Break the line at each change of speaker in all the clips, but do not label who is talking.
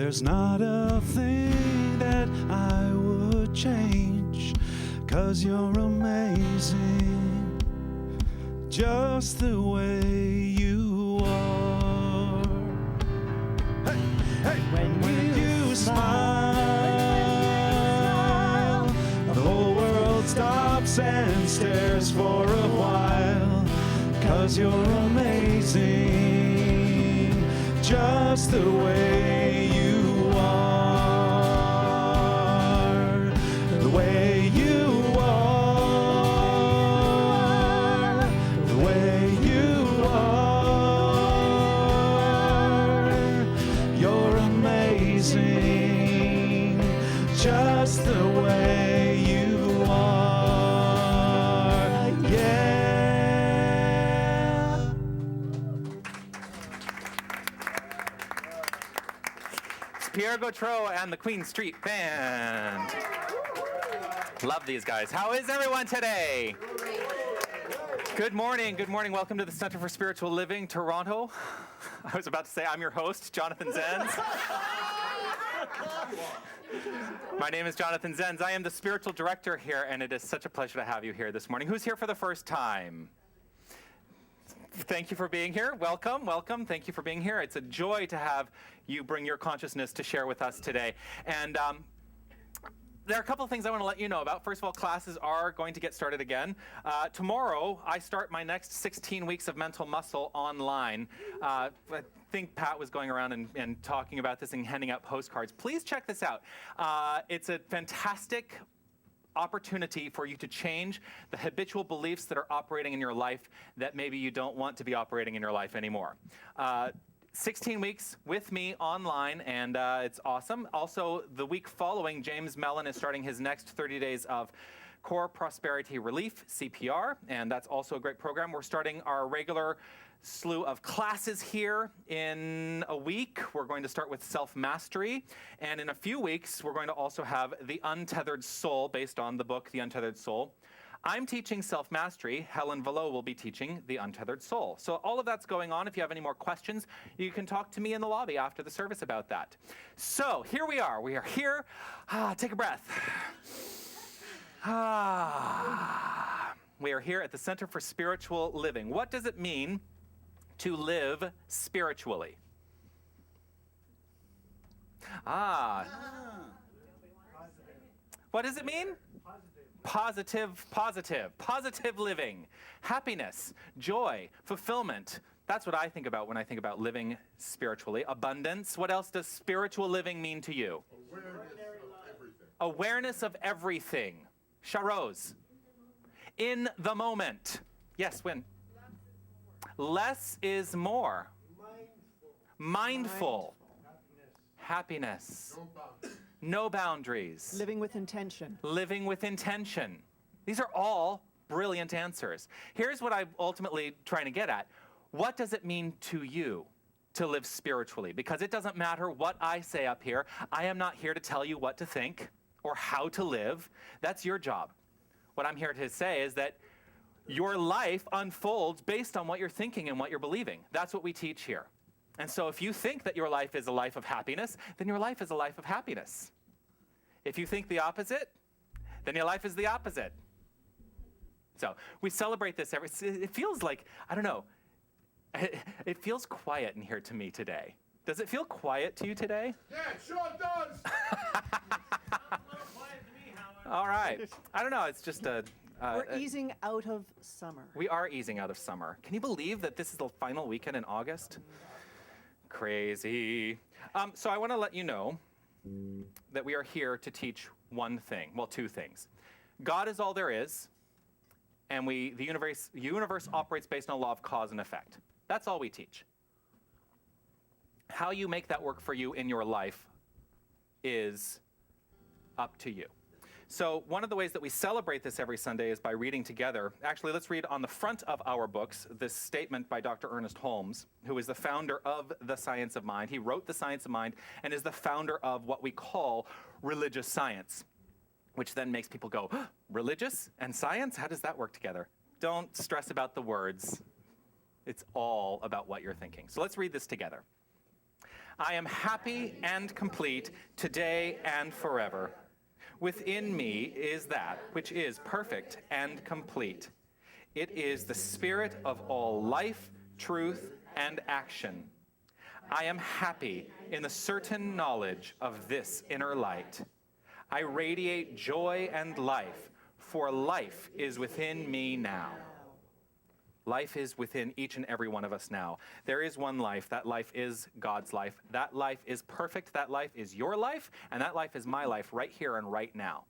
There's not a thing that I would change, 'cause you're amazing, just the way you are. Hey, hey. When you smile, the whole world stops and stares for a while, 'cause you're amazing, just the way you are. The way you are. The way you are. You're amazing, just the way you are. Yeah.
It's Pierre Gautreau and the Queen Street Band. Love these guys. How is everyone today? Good morning. Good morning. Welcome to the Center for Spiritual Living, Toronto. I was about to say I'm your host, Jonathan Zenz. My name is Jonathan Zenz. I am the spiritual director here, and it is such a pleasure to have you here this morning. Who's here for the first time? Thank you for being here. Welcome, welcome. Thank you for being here. It's a joy to have you bring your consciousness to share with us today. And there are a couple of things I want to let you know about. First of all, classes are going to get started again. Tomorrow, I start my next 16 weeks of mental muscle online. I think Pat was going around and talking about this and handing out postcards. Please check this out. It's a fantastic opportunity for you to change the habitual beliefs that are operating in your life that maybe you don't want to be operating in your life anymore. 16 weeks with me online, and it's awesome. Also, the week following, James Mellon is starting his next 30 days of Core Prosperity Relief, CPR, and that's also a great program. We're starting our regular slew of classes here in a week. We're going to start with self-mastery, and in a few weeks, we're going to also have The Untethered Soul, based on the book The Untethered Soul. I'm teaching self-mastery. Helen Vallot will be teaching The Untethered Soul. So all of that's going on. If you have any more questions, you can talk to me in the lobby after the service about that. So here we are. We are here. Take a breath. We are here at the Center for Spiritual Living. What does it mean to live spiritually? What does it mean? Positive living, happiness, joy, fulfillment. That's what I think about when I think about living spiritually. Abundance. What else does spiritual living mean to you? Awareness of everything. Sharoz. In the moment. Yes, Win. Less is more. Mindful. Happiness. No boundaries.
Living with intention.
Living with intention. These are all brilliant answers. Here's what I'm ultimately trying to get at. What does it mean to you to live spiritually? Because it doesn't matter what I say up here. I am not here to tell you what to think or how to live. That's your job. What I'm here to say is that your life unfolds based on what you're thinking and what you're believing. That's what we teach here. And so if you think that your life is a life of happiness, then your life is a life of happiness. If you think the opposite, then your life is the opposite. So we celebrate this it feels like, I don't know, it feels quiet in here to me today. Does it feel quiet to you today?
Yeah, it sure does.
All right. I don't know, it's just
We're easing out of summer.
We are easing out of summer. Can you believe that this is the final weekend in August? Crazy. So I want to let you know that we are here to teach one thing. Well, two things. God is all there is, and the universe operates based on a law of cause and effect. That's all we teach. How you make that work for you in your life is up to you. So one of the ways that we celebrate this every Sunday is by reading together. Actually, let's read on the front of our books this statement by Dr. Ernest Holmes, who is the founder of the Science of Mind. He wrote The Science of Mind and is the founder of what we call religious science, which then makes people go, religious and science? How does that work together? Don't stress about the words. It's all about what you're thinking. So let's read this together. I am happy and complete today and forever. Within me is that which is perfect and complete. It is the spirit of all life, truth, and action. I am happy in the certain knowledge of this inner light. I radiate joy and life, for life is within me now. Life is within each and every one of us now. There is one life. That life is God's life. That life is perfect. That life is your life, and that life is my life right here and right now.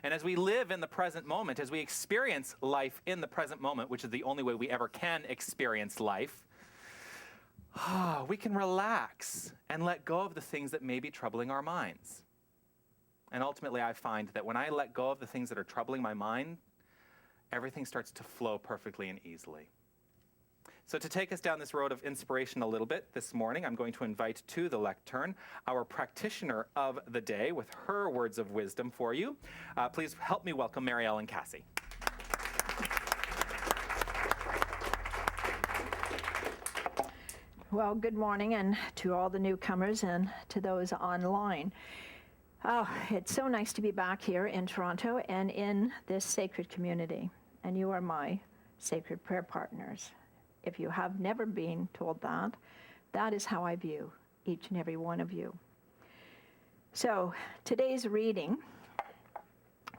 And as we live in the present moment, as we experience life in the present moment, which is the only way we ever can experience life, we can relax and let go of the things that may be troubling our minds. And ultimately, I find that when I let go of the things that are troubling my mind, everything starts to flow perfectly and easily. So to take us down this road of inspiration a little bit this morning, I'm going to invite to the lectern our practitioner of the day with her words of wisdom for you. Please help me welcome Mary Ellen Cassie.
Well, good morning, and to all the newcomers and to those online. Oh, it's so nice to be back here in Toronto and in this sacred community. And you are my sacred prayer partners. If you have never been told that, that is how I view each and every one of you. So today's reading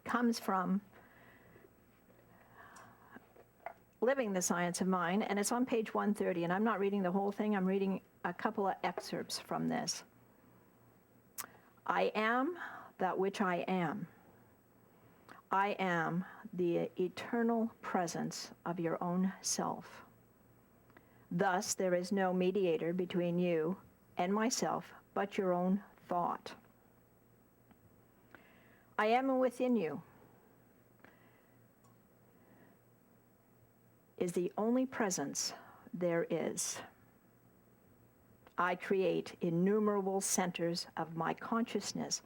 comes from Living the Science of Mind, and it's on page 130, and I'm not reading the whole thing, I'm reading a couple of excerpts from this. I am that which I am. I am the eternal presence of your own self. Thus, there is no mediator between you and myself but your own thought. I am within you is the only presence there is. I create innumerable centers of my consciousness,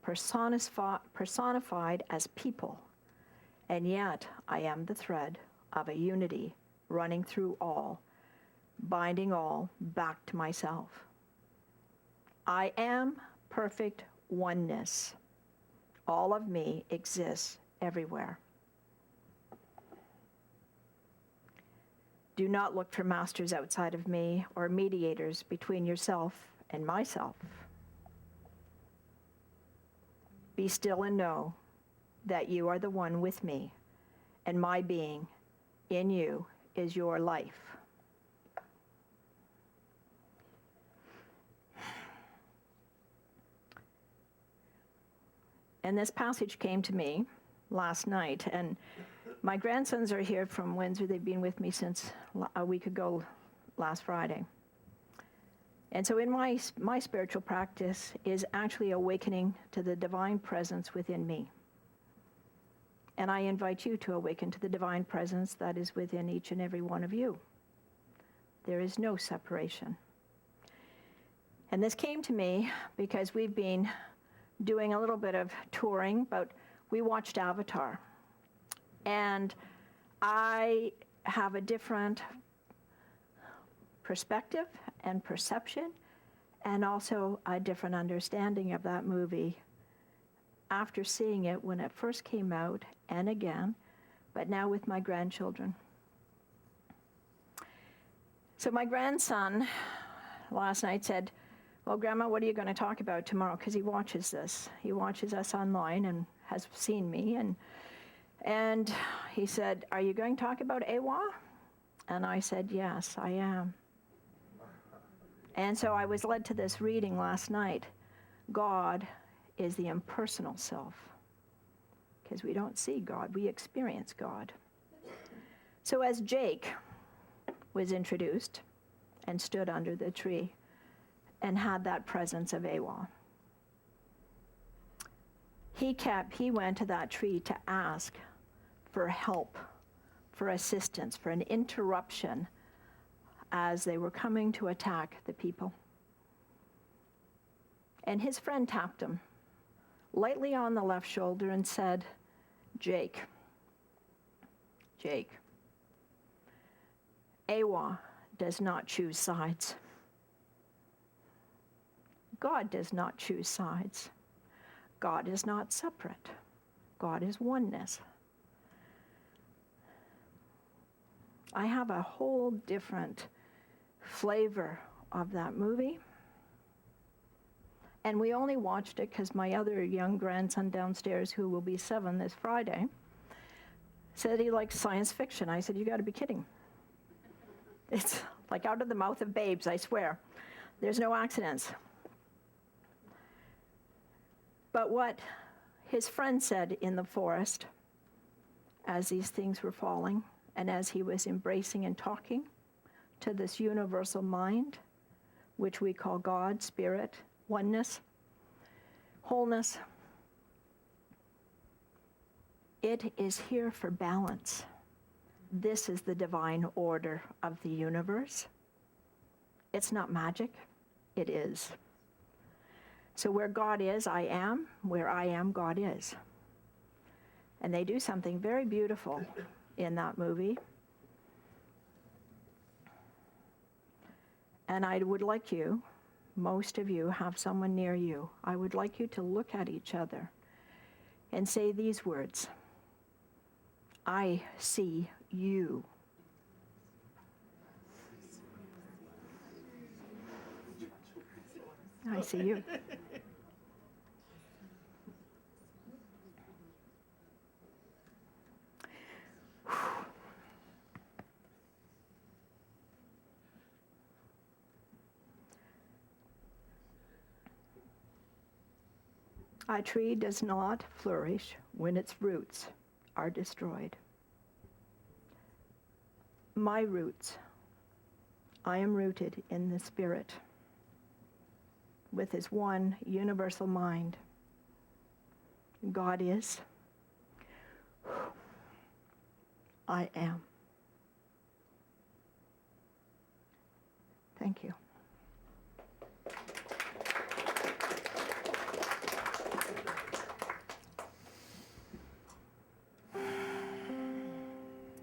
personified as people, and yet I am the thread of a unity running through all, binding all back to myself. I am perfect oneness. All of me exists everywhere. Do not look for masters outside of me or mediators between yourself and myself. Be still and know that you are the one with me, and my being in you is your life. And this passage came to me last night, and my grandsons are here from Windsor. They've been with me since a week ago, last Friday. And so in my spiritual practice is actually awakening to the divine presence within me. And I invite you to awaken to the divine presence that is within each and every one of you. There is no separation. And this came to me because we've been doing a little bit of touring, but we watched Avatar. And I have a different perspective and perception, and also a different understanding of that movie after seeing it when it first came out and again, but now with my grandchildren. So my grandson last night said, well, Grandma, what are you going to talk about tomorrow? Because he watches this. He watches us online and has seen me. And he said, are you going to talk about Awa? And I said, yes, I am. And so I was led to this reading last night. God is the impersonal self. Because we don't see God, we experience God. So as Jake was introduced and stood under the tree and had that presence of Awa, he went to that tree to ask for help, for assistance, for an interruption as they were coming to attack the people. And his friend tapped him lightly on the left shoulder and said, Jake, Awa does not choose sides. God does not choose sides. God is not separate. God is oneness. I have a whole different flavor of that movie. And we only watched it because my other young grandson downstairs, who will be 7 this Friday, said he likes science fiction. I said, you got to be kidding. It's like out of the mouth of babes, I swear. There's no accidents. But what his friend said in the forest as these things were falling, and as he was embracing and talking to this universal mind, which we call God, Spirit, oneness, wholeness, it is here for balance. This is the divine order of the universe. It's not magic, it is. So where God is, I am. Where I am, God is. And they do something very beautiful in that movie. And I would like you, most of you have someone near you, I would like you to look at each other and say these words: I see you. I see you. A tree does not flourish when its roots are destroyed. My roots, I am rooted in the Spirit with his one universal mind. God is. I am. Thank you.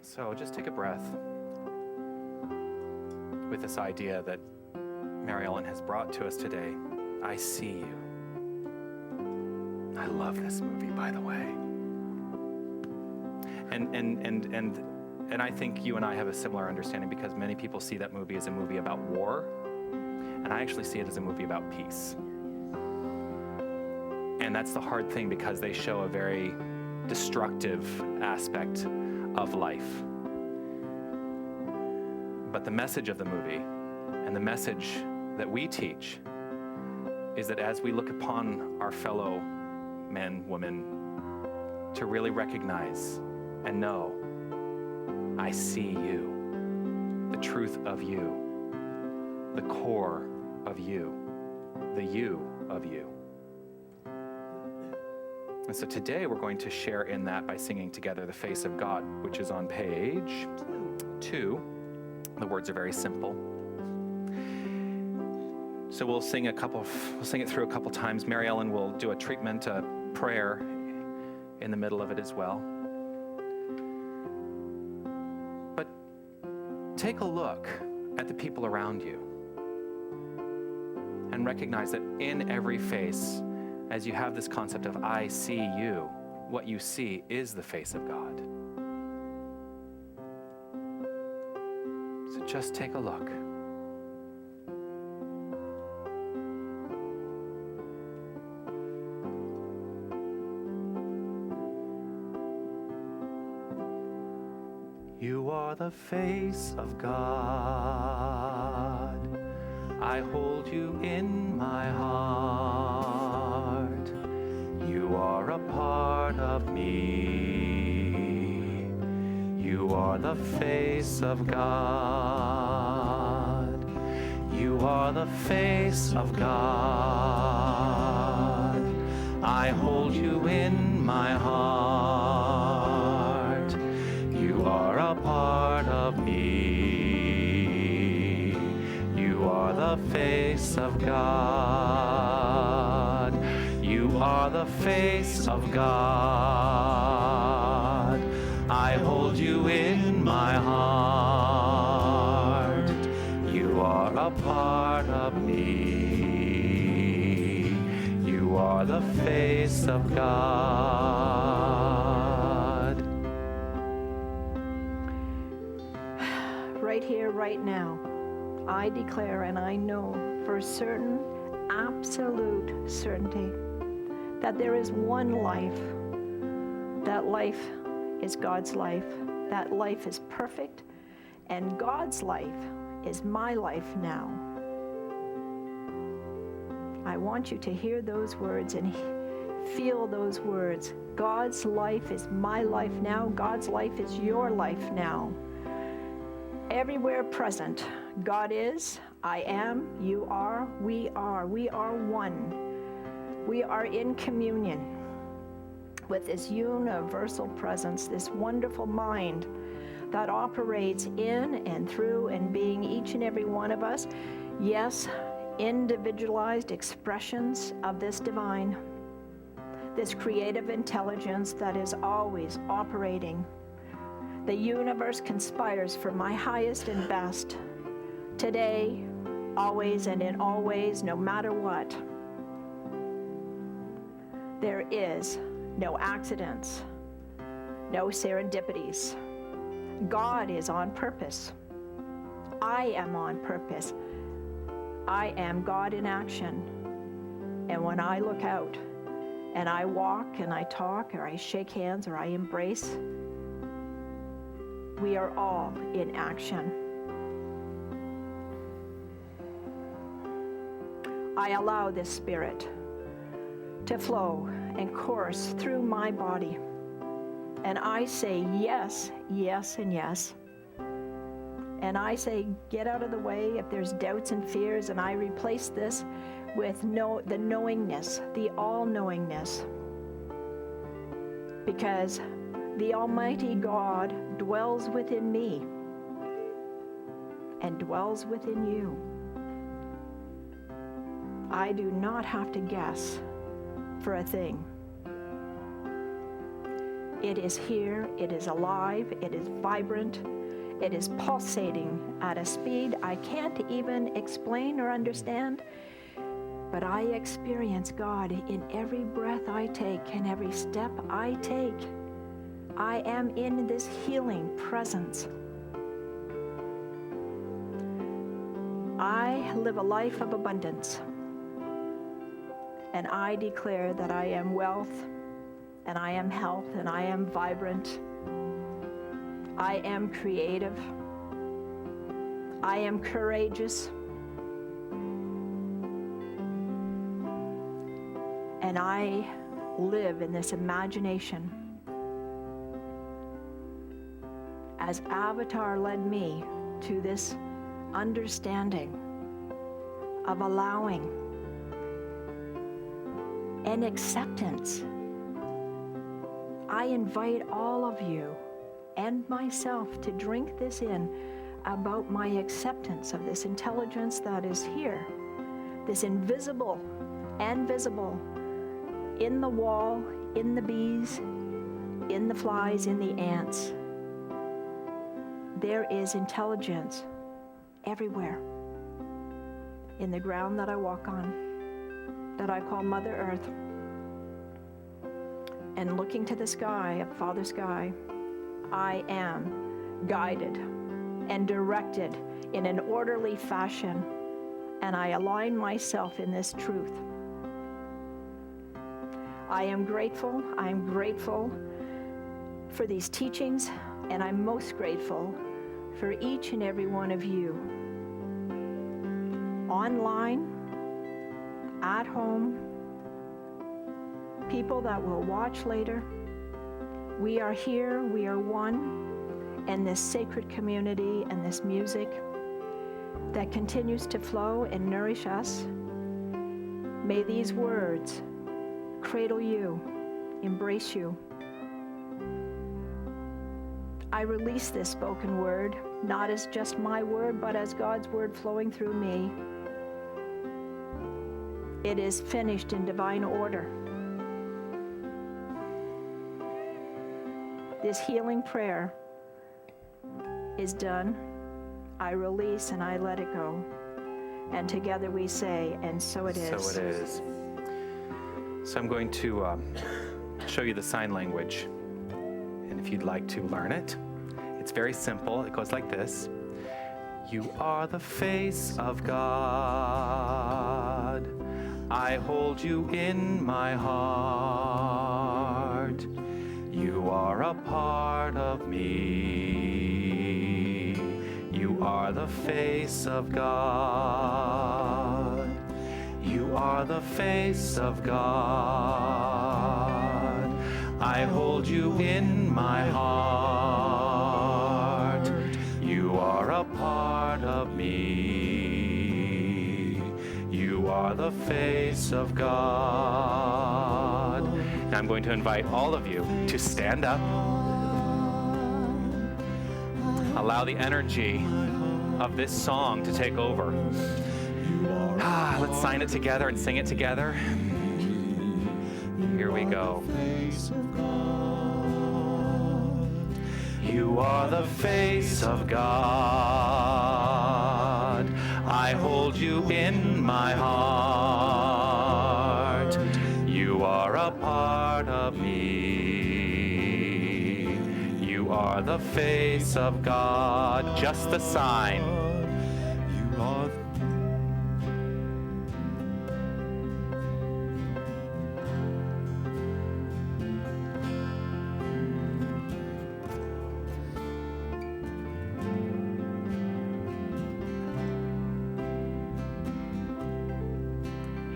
So just take a breath with this idea that Mary Ellen has brought to us today. I see you. I love this movie, by the way. And I think you and I have a similar understanding, because many people see that movie as a movie about war, and I actually see it as a movie about peace. And that's the hard thing, because they show a very destructive aspect of life. But the message of the movie, and the message that we teach, is that as we look upon our fellow men, women, to really recognize and know, I see you, the truth of you, the core of you, the you of you. And so today we're going to share in that by singing together The Face of God, which is on page 2. The words are very simple. So we'll sing it through a couple times. Mary Ellen will do a treatment, a prayer in the middle of it as well. But take a look at the people around you and recognize that in every face, as you have this concept of I see you, what you see is the face of God. So just take a look. You are the face of God. I hold you in my heart. You are a part of me. You are the face of God. You are the face of God. I hold you in my heart. You are a part of me. You are the face of God. You are the face of God. I hold you in my heart. You are a part of me. are the face of God.
Right here, right now, I declare and I know for certain, absolute certainty, that there is one life. That life is God's life. That life is perfect, and God's life is my life now. I want you to hear those words and feel those words. God's life is my life now. God's life is your life now. Everywhere present, God is, I am, you are, we are. We are one. We are in communion with this universal presence, this wonderful mind that operates in and through and being each and every one of us. Yes, individualized expressions of this divine, this creative intelligence that is always operating. The universe conspires for my highest and best, today, always, and in all ways, no matter what. There is no accidents, no serendipities. God is on purpose. I am on purpose. I am God in action. And when I look out and I walk and I talk or I shake hands or I embrace, we are all in action. I allow this spirit to flow and course through my body. And I say yes, yes, and yes. And I say, get out of the way if there's doubts and fears, and I replace this with the knowingness, the all-knowingness. Because the Almighty God dwells within me and dwells within you. I do not have to guess for a thing. It is here, it is alive, it is vibrant, it is pulsating at a speed I can't even explain or understand, but I experience God in every breath I take and every step I take. I am in this healing presence. I live a life of abundance, and I declare that I am wealth, and I am health, and I am vibrant. I am creative. I am courageous. And I live in this imagination. As Avatar led me to this understanding of allowing and acceptance, I invite all of you and myself to drink this in about my acceptance of this intelligence that is here, this invisible and visible, in the wall, in the bees, in the flies, in the ants. There is intelligence everywhere. In the ground that I walk on, that I call Mother Earth, and looking to the sky, up Father Sky, I am guided and directed in an orderly fashion, and I align myself in this truth. I am grateful for these teachings, and I'm most grateful for each and every one of you. Online, at home, people that will watch later, we are here, we are one, and this sacred community and this music that continues to flow and nourish us. May these words cradle you, embrace you. I release this spoken word, not as just my word, but as God's word flowing through me. It is finished in divine order. This healing prayer is done. I release and I let it go. And together we say, and so it is.
So it is. So I'm going to show you the sign language. And if you'd like to learn it, it's very simple. It goes like this. You are the face of God. I hold you in my heart. You are a part of me. You are the face of God. You are the face of God. I hold you in my heart. You are a part of me. You are the face of God. Now I'm going to invite all of you to stand up. Allow the energy of this song to take over. Let's sign it together and sing it together. Here we go. You are the face of God. I hold you in my heart. You are a part of me. You are the face of God. Just the sign. You are.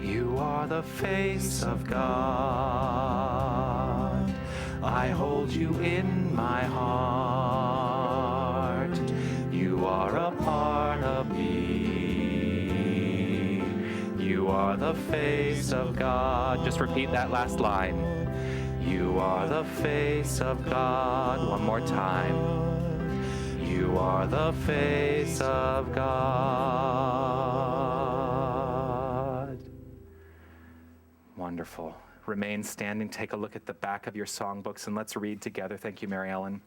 You are the face of God. I hold you in my heart. You are a part of me. You are the face of God. Just repeat that last line. You are the face of God. One more time. You are the face of God. Wonderful. Remain standing. Take a look at the back of your songbooks and let's read together. Thank you, Mary Ellen.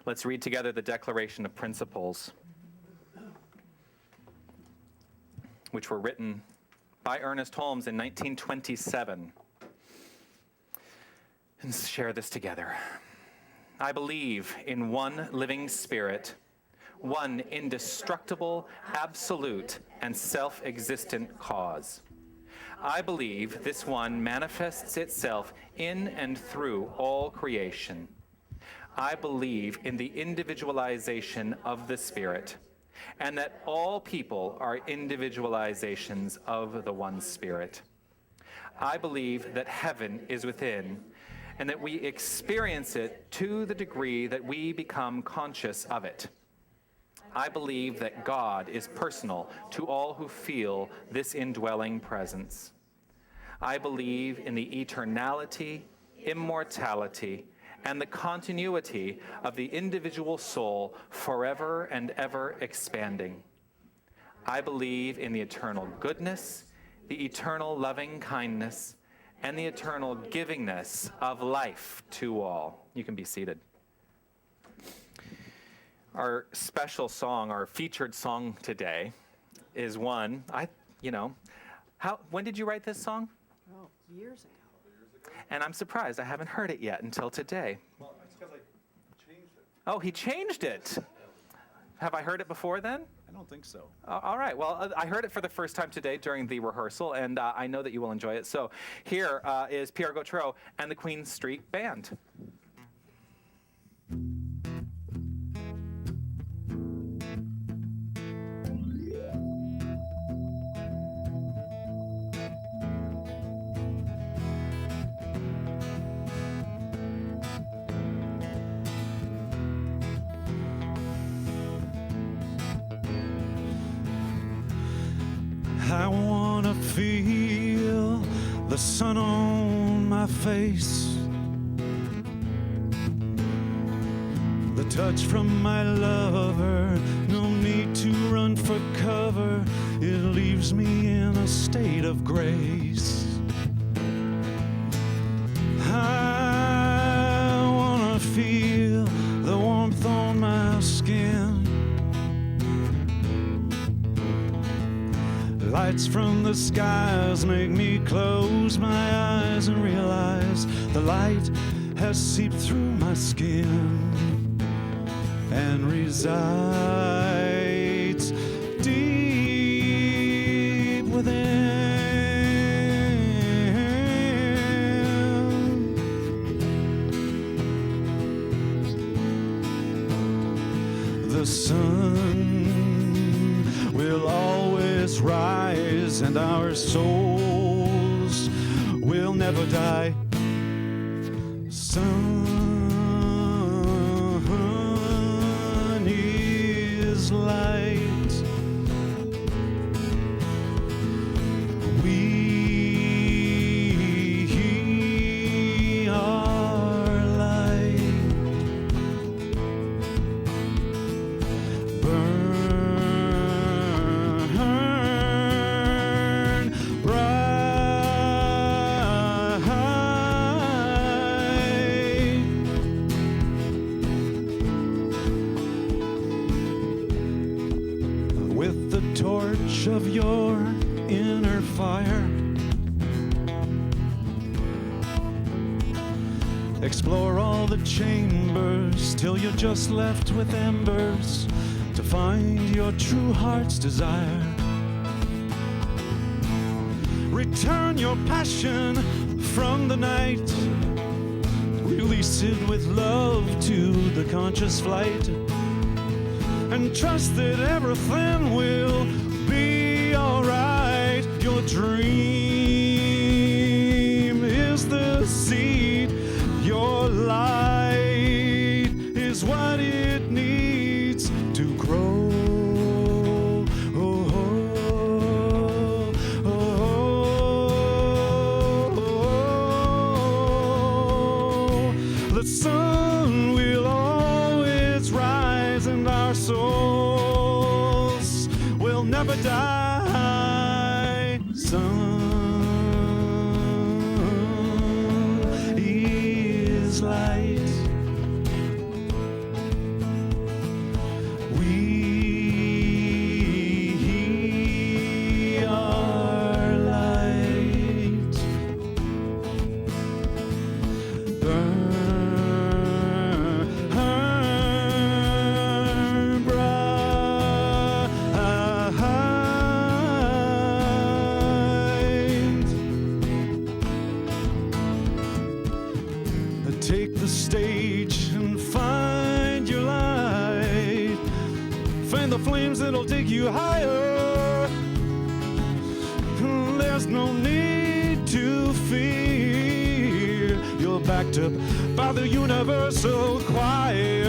Let's read together the Declaration of Principles, which were written by Ernest Holmes in 1927. And share this together. I believe in one living spirit, one indestructible, absolute, and self-existent cause. I believe this one manifests itself in and through all creation. I believe in the individualization of the Spirit, and that all people are individualizations of the one Spirit. I believe that heaven is within, and that we experience it to the degree that we become conscious of it. I believe that God is personal to all who feel this indwelling presence. I believe in the eternality, immortality, and the continuity of the individual soul forever and ever expanding. I believe in the eternal goodness, the eternal loving kindness, and the eternal givingness of life to all. You can be seated. Our special song, our featured song today is one, when did you write this song?
Oh, years ago.
And I'm surprised I haven't heard it yet until today.
Well, it's because I changed it.
Oh, he changed it. Have I heard it before then?
I don't think so.
All right. Well, I heard it for the first time today during the rehearsal, and I know that you will enjoy it. So here is Pierre Gautreau and the Queen Street Band.
I wanna feel the sun on my face, the touch from my lover. No need to run for cover, it leaves me in a state of grace. I wanna feel the warmth on my skin, lights from the the skies make me close my eyes and realize the light has seeped through my skin and resides deep within. The sun will always rise and our souls will never die. Sun is light. We are light. Burn bright. With the torch of your inner fire, explore all the chambers till you're just left with embers to find your true heart's desire. Return your passion from the night, release it with love to the conscious flight, and trust that everything will be alright. Your dream is the seed, your light is what it needs to grow. The sun will always rise and our souls will never die. Sun is light. We are light. Burn bright. Take the stage and find your light. Find the flames that'll take you higher. There's no need to fear. You're backed up by the universal choir.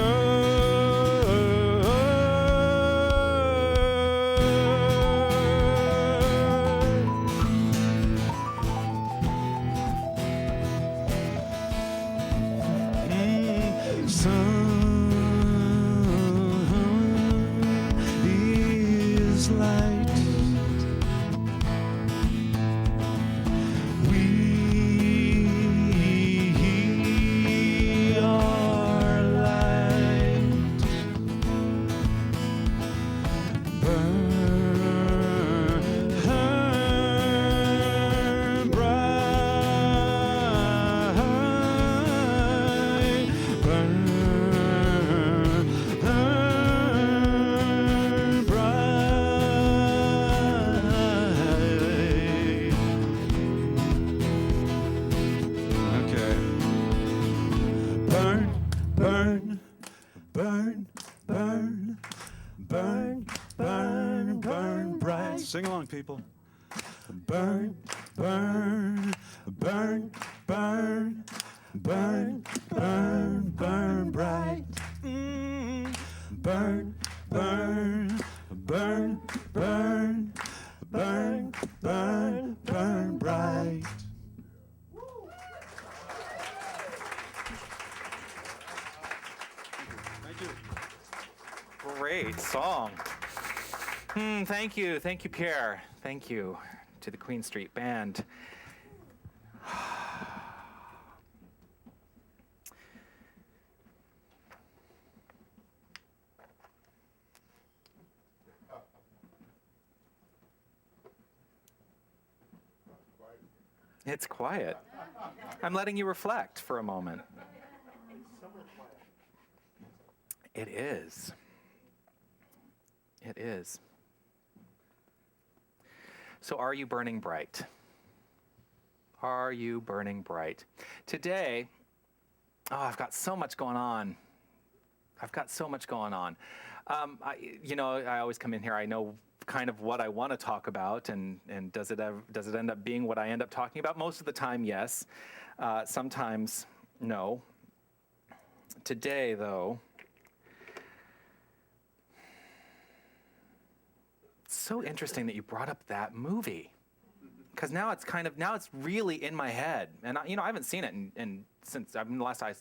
Sun is light. We are light. Burn bright. Burn bright. Okay. Burn, burn, burn, burn, burn, burn, burn bright. Sing along, people. Burn, burn, burn, burn, burn, burn, burn bright. Burn, burn, burn, burn, burn, burn, burn bright. Thank you.
Great song. Thank you, Pierre. Thank you to the Queen Street Band. It's quiet. I'm letting you reflect for a moment. It is. It is. So are you burning bright? Are you burning bright? Today, I've got so much going on. I always come in here, I know kind of what I want to talk about, and does it end up being what I end up talking about? Most of the time, yes. Sometimes, no. Today, though, it's so interesting that you brought up that movie, because now it's really in my head, and I haven't seen it since the last time.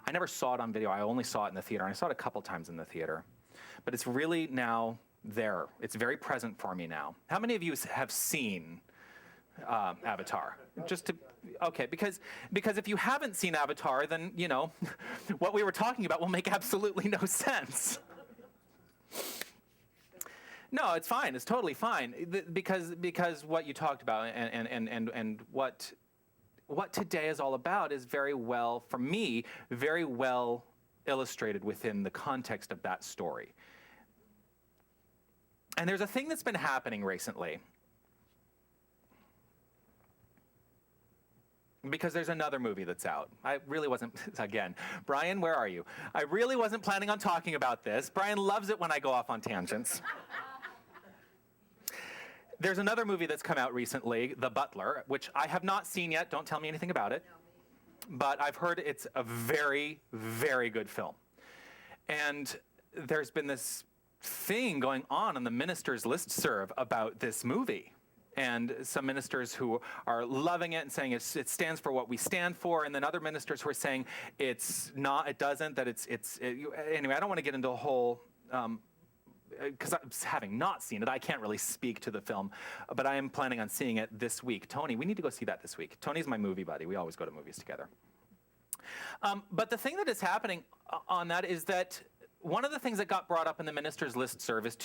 I never saw it on video. I only saw it in the theater. I saw it a couple times in the theater, but it's really now there. It's very present for me now. How many of you have seen Avatar? Okay, because if you haven't seen Avatar, then what we were talking about will make absolutely no sense. No, it's fine. It's totally fine, because what you talked about and what today is all about is very well, for me, very well illustrated within the context of that story. And there's a thing that's been happening recently, because there's another movie that's out. I really wasn't, again, Brian, where are you? I really wasn't planning on talking about this. Brian loves it when I go off on tangents. There's another movie that's come out recently, The Butler, which I have not seen yet. Don't tell me anything about it. But I've heard it's a very, very good film. And there's been this thing going on the ministers' listserv about this movie. And some ministers who are loving it and saying it stands for what we stand for, and then other ministers who are saying it's not, it doesn't, that anyway, I don't want to get into a whole, because having not seen it, I can't really speak to the film, but I am planning on seeing it this week. Tony, we need to go see that this week. Tony's my movie buddy. We always go to movies together. But the thing that is happening on that is that one of the things that got brought up in the minister's listserv is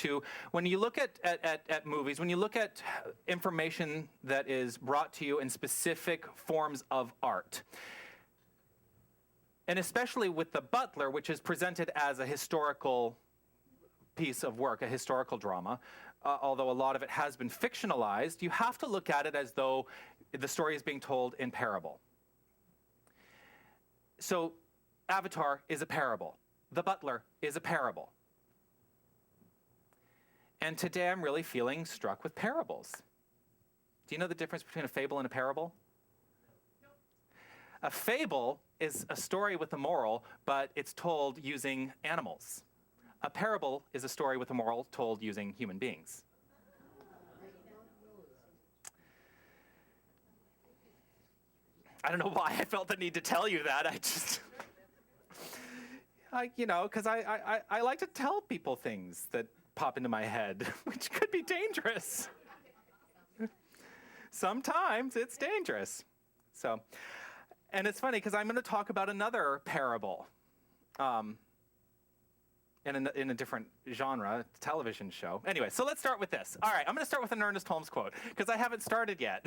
when you look at movies, when you look at information that is brought to you in specific forms of art, and especially with The Butler, which is presented as a historical piece of work, a historical drama, although a lot of it has been fictionalized, you have to look at it as though the story is being told in parable. So Avatar is a parable. The Butler is a parable. And today I'm really feeling struck with parables. Do you know the difference between a fable and a parable? No. A fable is a story with a moral, but it's told using animals. A parable is a story with a moral told using human beings. I don't know why I felt the need to tell you that. Because I like to tell people things that pop into my head, which could be dangerous. Sometimes it's dangerous. So, and it's funny because I'm going to talk about another parable. In a different genre, television show. Anyway, so let's start with this. All right, I'm going to start with an Ernest Holmes quote, because I haven't started yet.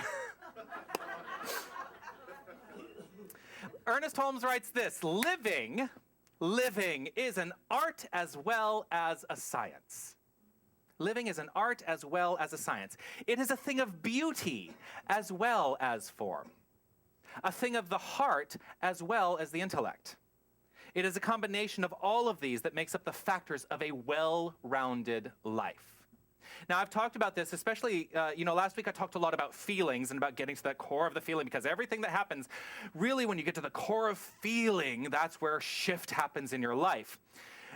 Ernest Holmes writes this: living is an art as well as a science. Living is an art as well as a science. It is a thing of beauty as well as form. A thing of the heart as well as the intellect. It is a combination of all of these that makes up the factors of a well-rounded life. Now, I've talked about this, especially, last week I talked a lot about feelings and about getting to that core of the feeling, because everything that happens, really when you get to the core of feeling, that's where shift happens in your life.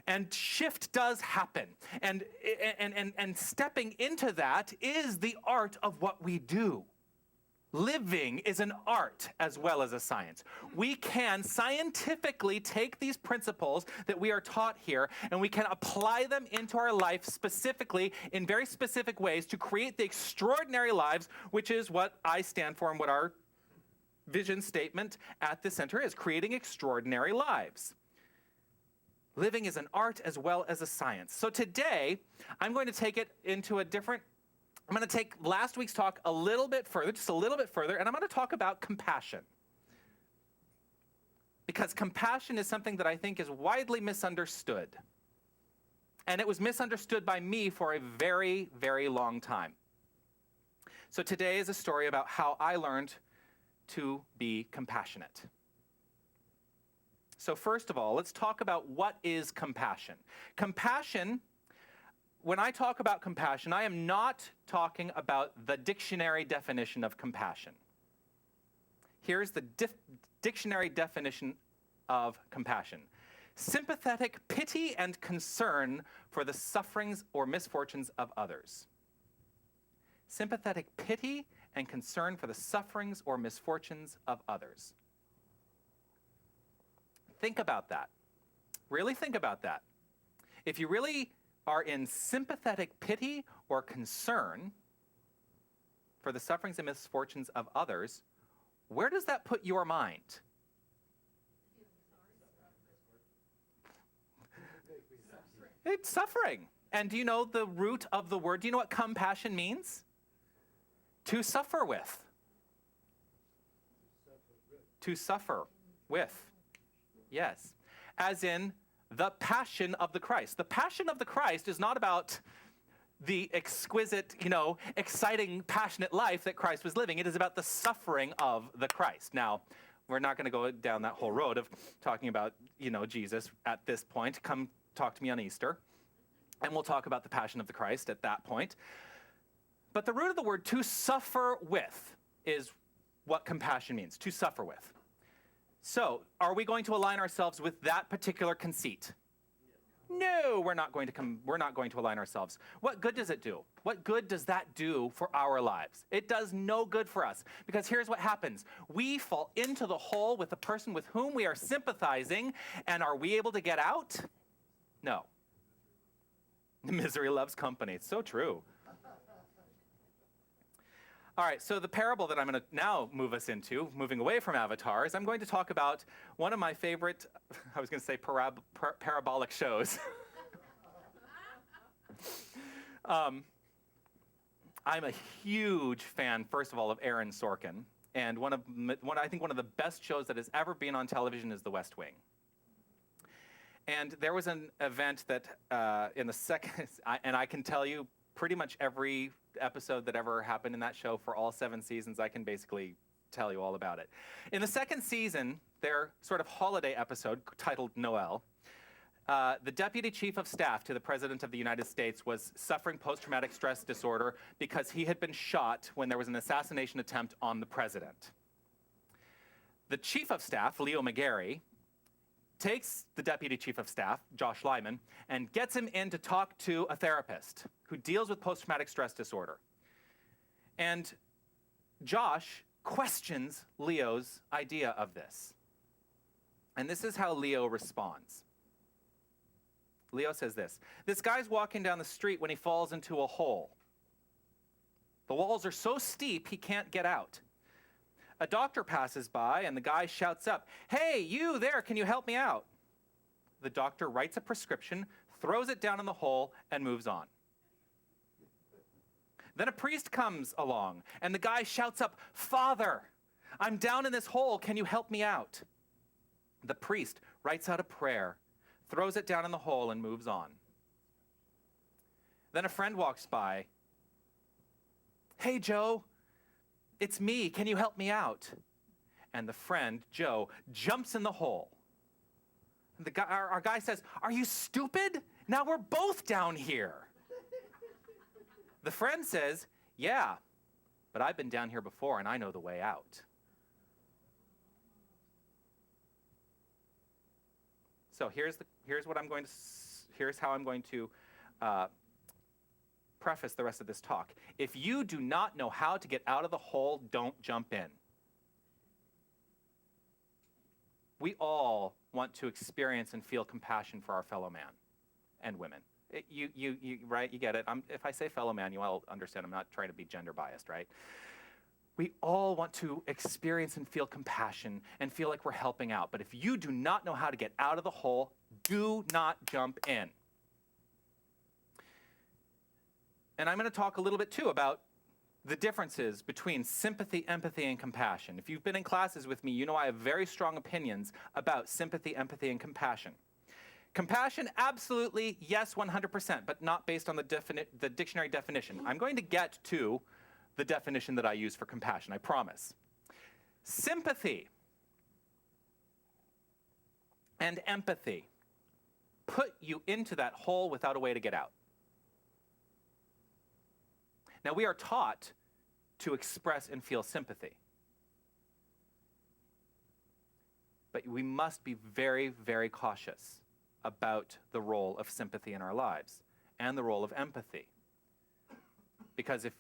And shift does happen. And stepping into that is the art of what we do. Living is an art as well as a science. We can scientifically take these principles that we are taught here, and we can apply them into our life specifically in very specific ways to create the extraordinary lives, which is what I stand for and what our vision statement at the center is: creating extraordinary lives. Living is an art as well as a science. So today, I'm going to take it into a different I'm going to take last week's talk a little bit further, just a little bit further, and I'm going to talk about compassion. Because compassion is something that I think is widely misunderstood. And it was misunderstood by me for a very, very long time. So today is a story about how I learned to be compassionate. So first of all, let's talk about what is compassion. Compassion, when I talk about compassion, I am not talking about the dictionary definition of compassion. Here's the dictionary definition of compassion. Sympathetic pity and concern for the sufferings or misfortunes of others. Sympathetic pity and concern for the sufferings or misfortunes of others. Think about that. Really think about that. If you really are in sympathetic pity or concern for the sufferings and misfortunes of others, where does that put your mind? It's suffering. And do you know the root of the word? Do you know what compassion means? To suffer with. To suffer with. Yes. As in the passion of the Christ. The passion of the Christ is not about the exquisite, exciting, passionate life that Christ was living. It is about the suffering of the Christ. Now, we're not going to go down that whole road of talking about, Jesus at this point. Come talk to me on Easter, and we'll talk about the passion of the Christ at that point. But the root of the word to suffer with is what compassion means, to suffer with. So, are we going to align ourselves with that particular conceit? No, we're not going to align ourselves. What good does it do? What good does that do for our lives? It does no good for us, because here's what happens. We fall into the hole with the person with whom we are sympathizing, and are we able to get out? No. Misery loves company. It's so true. All right, so the parable that I'm going to now move us into, moving away from avatars, I'm going to talk about one of my favorite, I was going to say parabolic shows. I'm a huge fan, first of all, of Aaron Sorkin. And I think one of the best shows that has ever been on television is The West Wing. And there was an event that in the second, and I can tell you pretty much every episode that ever happened in that show for all 7 seasons, I can basically tell you all about it. In the second season, their sort of holiday episode titled Noel, the deputy chief of staff to the President of the United States was suffering post-traumatic stress disorder because he had been shot when there was an assassination attempt on the president. The chief of staff, Leo McGarry, takes the deputy chief of staff, Josh Lyman, and gets him in to talk to a therapist who deals with post-traumatic stress disorder. And Josh questions Leo's idea of this. And this is how Leo responds. Leo says this guy's walking down the street when he falls into a hole. The walls are so steep he can't get out. A doctor passes by and the guy shouts up, "Hey, you there, can you help me out?" The doctor writes a prescription, throws it down in the hole, and moves on. Then a priest comes along and the guy shouts up, "Father, I'm down in this hole, can you help me out?" The priest writes out a prayer, throws it down in the hole, and moves on. Then a friend walks by. "Hey, Joe, it's me, can you help me out?" And the friend, Joe, jumps in the hole. Our guy says, "Are you stupid? Now we're both down here." The friend says, "Yeah, but I've been down here before and I know the way out." So here's how I'm going to preface the rest of this talk. If you do not know how to get out of the hole, don't jump in. We all want to experience and feel compassion for our fellow man and women. Right? You get it. If I say fellow man, you all understand I'm not trying to be gender biased, right? We all want to experience and feel compassion and feel like we're helping out. But if you do not know how to get out of the hole, do not jump in. And I'm going to talk a little bit too about the differences between sympathy, empathy, and compassion. If you've been in classes with me, you know I have very strong opinions about sympathy, empathy, and compassion. Compassion, absolutely, yes, 100%, but not based on the dictionary definition. I'm going to get to the definition that I use for compassion, I promise. Sympathy and empathy put you into that hole without a way to get out. Now, we are taught to express and feel sympathy. But we must be very, very cautious about the role of sympathy in our lives and the role of empathy. Because if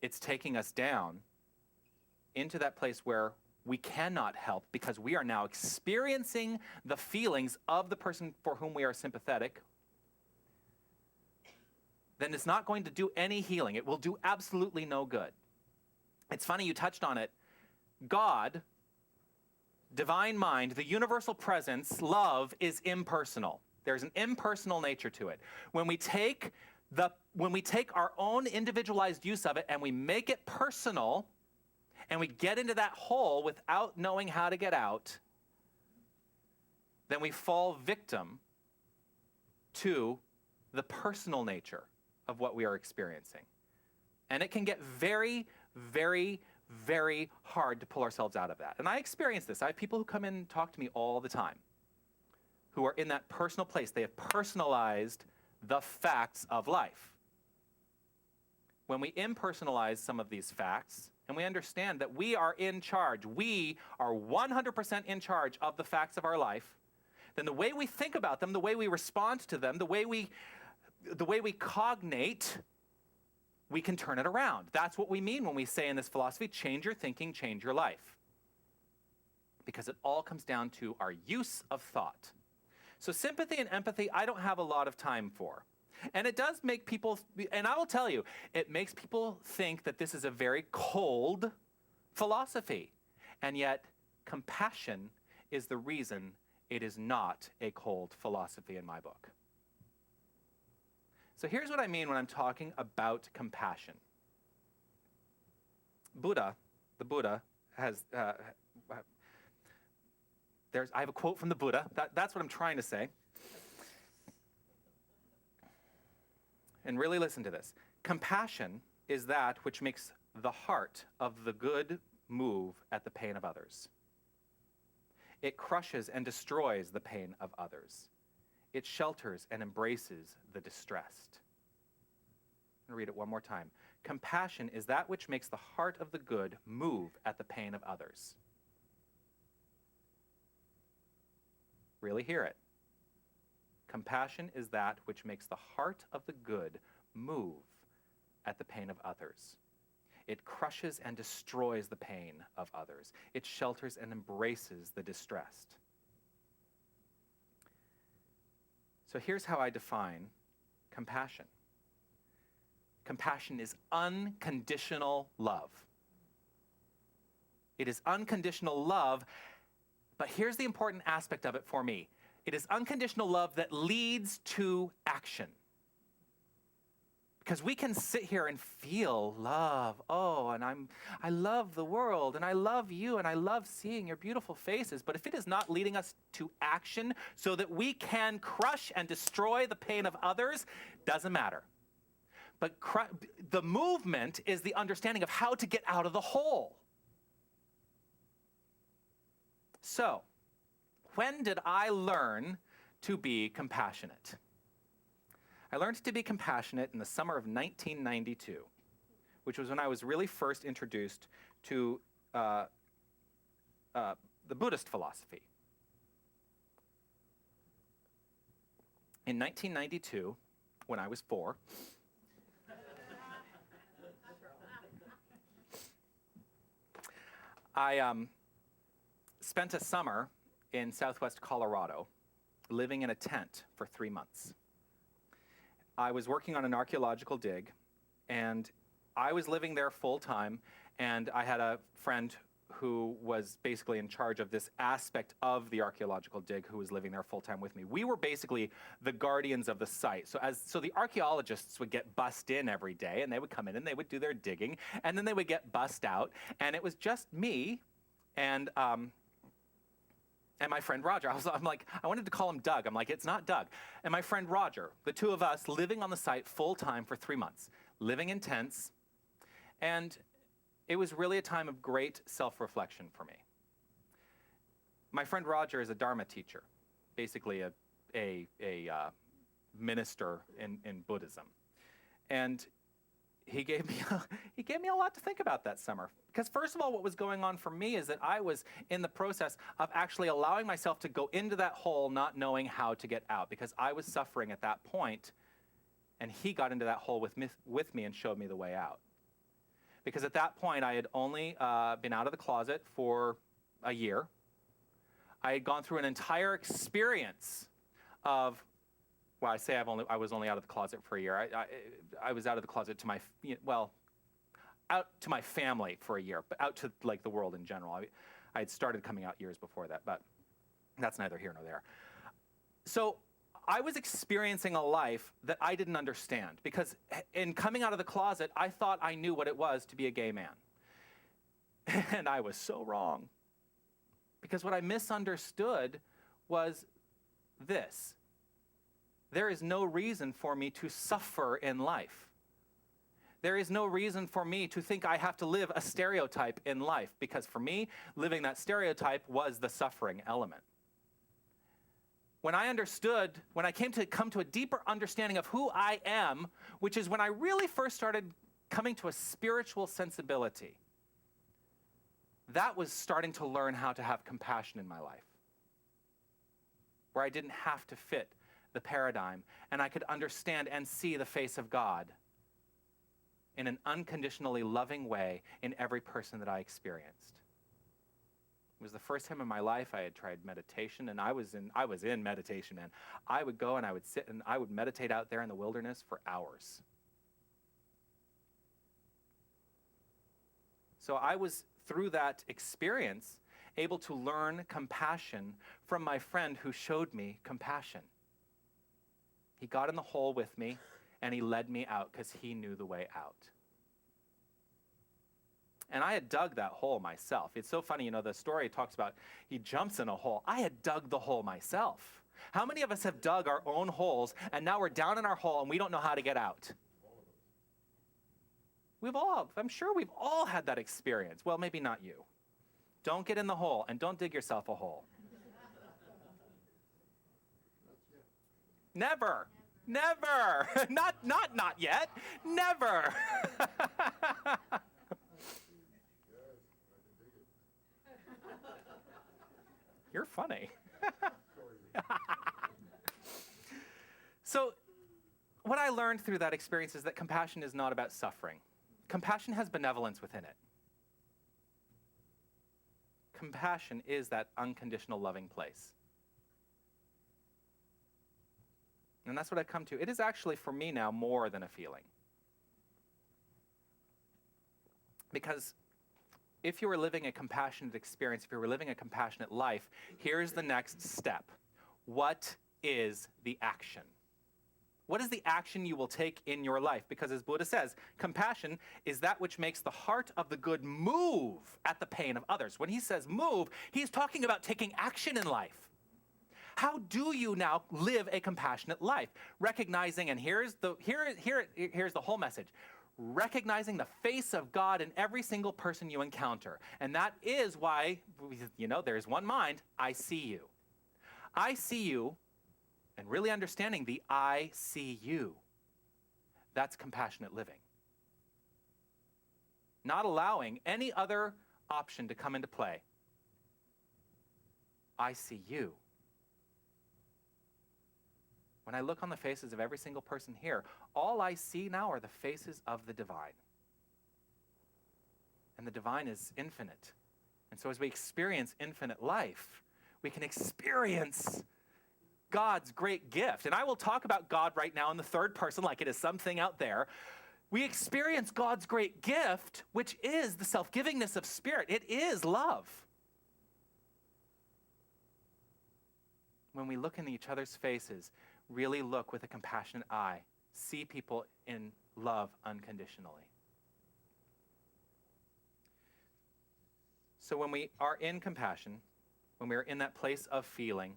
it's taking us down into that place where we cannot help because we are now experiencing the feelings of the person for whom we are sympathetic, then it's not going to do any healing. It will do absolutely no good. It's funny, you touched on it. God, divine mind, the universal presence, love is impersonal. There's an impersonal nature to it. When we take our own individualized use of it and we make it personal, and we get into that hole without knowing how to get out, then we fall victim to the personal nature of what we are experiencing. And it can get very, very, very hard to pull ourselves out of that. And I experience this. I have people who come in and talk to me all the time who are in that personal place. They have personalized the facts of life. When we impersonalize some of these facts, and we understand that we are in charge, we are 100% in charge of the facts of our life, then the way we think about them, the way we respond to them, the way we cognate, we can turn it around. That's what we mean when we say in this philosophy, change your thinking, change your life. Because it all comes down to our use of thought. So sympathy and empathy, I don't have a lot of time for. And it does make people, and I will tell you, it makes people think that this is a very cold philosophy. And yet, compassion is the reason it is not a cold philosophy in my book. So here's what I mean when I'm talking about compassion. The Buddha has, I have a quote from the Buddha. That's what I'm trying to say. And really listen to this. Compassion is that which makes the heart of the good move at the pain of others. It crushes and destroys the pain of others. It shelters and embraces the distressed. I'm going to read it one more time. Compassion is that which makes the heart of the good move at the pain of others. Really hear it. Compassion is that which makes the heart of the good move at the pain of others. It crushes and destroys the pain of others. It shelters and embraces the distressed. So here's how I define compassion. Compassion is unconditional love. It is unconditional love, but here's the important aspect of it for me. It is unconditional love that leads to action. Because we can sit here and feel love. Oh, and I love the world, and I love you, and I love seeing your beautiful faces. But if it is not leading us to action so that we can crush and destroy the pain of others, doesn't matter. But the movement is the understanding of how to get out of the hole. So, when did I learn to be compassionate? I learned to be compassionate in the summer of 1992, which was when I was really first introduced to the Buddhist philosophy. In 1992, when I was 4, I spent a summer in southwest Colorado, living in a tent for 3 months. I was working on an archaeological dig, and I was living there full time, and I had a friend who was basically in charge of this aspect of the archaeological dig, who was living there full time with me. We were basically the guardians of the site. So the archaeologists would get bussed in every day, and they would come in and they would do their digging, and then they would get bussed out, and it was just me and my friend Roger. I'm like, I wanted to call him Doug. I'm like, it's not Doug. And my friend Roger, the two of us living on the site full time for 3 months, living in tents, and it was really a time of great self-reflection for me. My friend Roger is a Dharma teacher, basically a minister in Buddhism. And he gave me a lot to think about that summer. Because first of all, what was going on for me is that I was in the process of actually allowing myself to go into that hole not knowing how to get out, because I was suffering at that point, and he got into that hole with me and showed me the way out. Because at that point, I had only been out of the closet for a year. I had gone through an entire experience of, well, I say I was only out of the closet for a year. I was out of the closet to out to my family for a year, but out to like the world in general. I had started coming out years before that, but that's neither here nor there. So I was experiencing a life that I didn't understand, because in coming out of the closet, I thought I knew what it was to be a gay man. And I was so wrong. Because what I misunderstood was this: there is no reason for me to suffer in life. There is no reason for me to think I have to live a stereotype in life, because for me, living that stereotype was the suffering element. When I came to come to a deeper understanding of who I am, which is when I really first started coming to a spiritual sensibility, that was starting to learn how to have compassion in my life, where I didn't have to fit the paradigm, and I could understand and see the face of God in an unconditionally loving way in every person that I experienced. It was the first time in my life I had tried meditation, and I was in meditation, and I would go and I would sit and I would meditate out there in the wilderness for hours. So I was, through that experience, able to learn compassion from my friend who showed me compassion. He got in the hole with me, and he led me out because he knew the way out. And I had dug that hole myself. It's so funny, the story talks about he jumps in a hole. I had dug the hole myself. How many of us have dug our own holes, and now we're down in our hole and we don't know how to get out? I'm sure we've all had that experience. Well, maybe not you. Don't get in the hole, and don't dig yourself a hole. Never. Never. Not yet. Never. You're funny. So what I learned through that experience is that compassion is not about suffering. Compassion has benevolence within it. Compassion is that unconditional loving place. And that's what I've come to. It is actually, for me now, more than a feeling. Because if you were living a compassionate experience, if you were living a compassionate life, here's the next step. What is the action? What is the action you will take in your life? Because as Buddha says, compassion is that which makes the heart of the good move at the pain of others. When he says move, he's talking about taking action in life. How do you now live a compassionate life? Recognizing, and here's the whole message, recognizing the face of God in every single person you encounter. And that is why, there's one mind, I see you. I see you, and really understanding the I see you. That's compassionate living. Not allowing any other option to come into play. I see you. When I look on the faces of every single person here, all I see now are the faces of the divine. And the divine is infinite. And so as we experience infinite life, we can experience God's great gift. And I will talk about God right now in the third person like it is something out there. we experience God's great gift, which is the self-givingness of spirit. It is love. When we look in each other's faces, really look with a compassionate eye, see people in love unconditionally. So when we are in compassion, when we are in that place of feeling,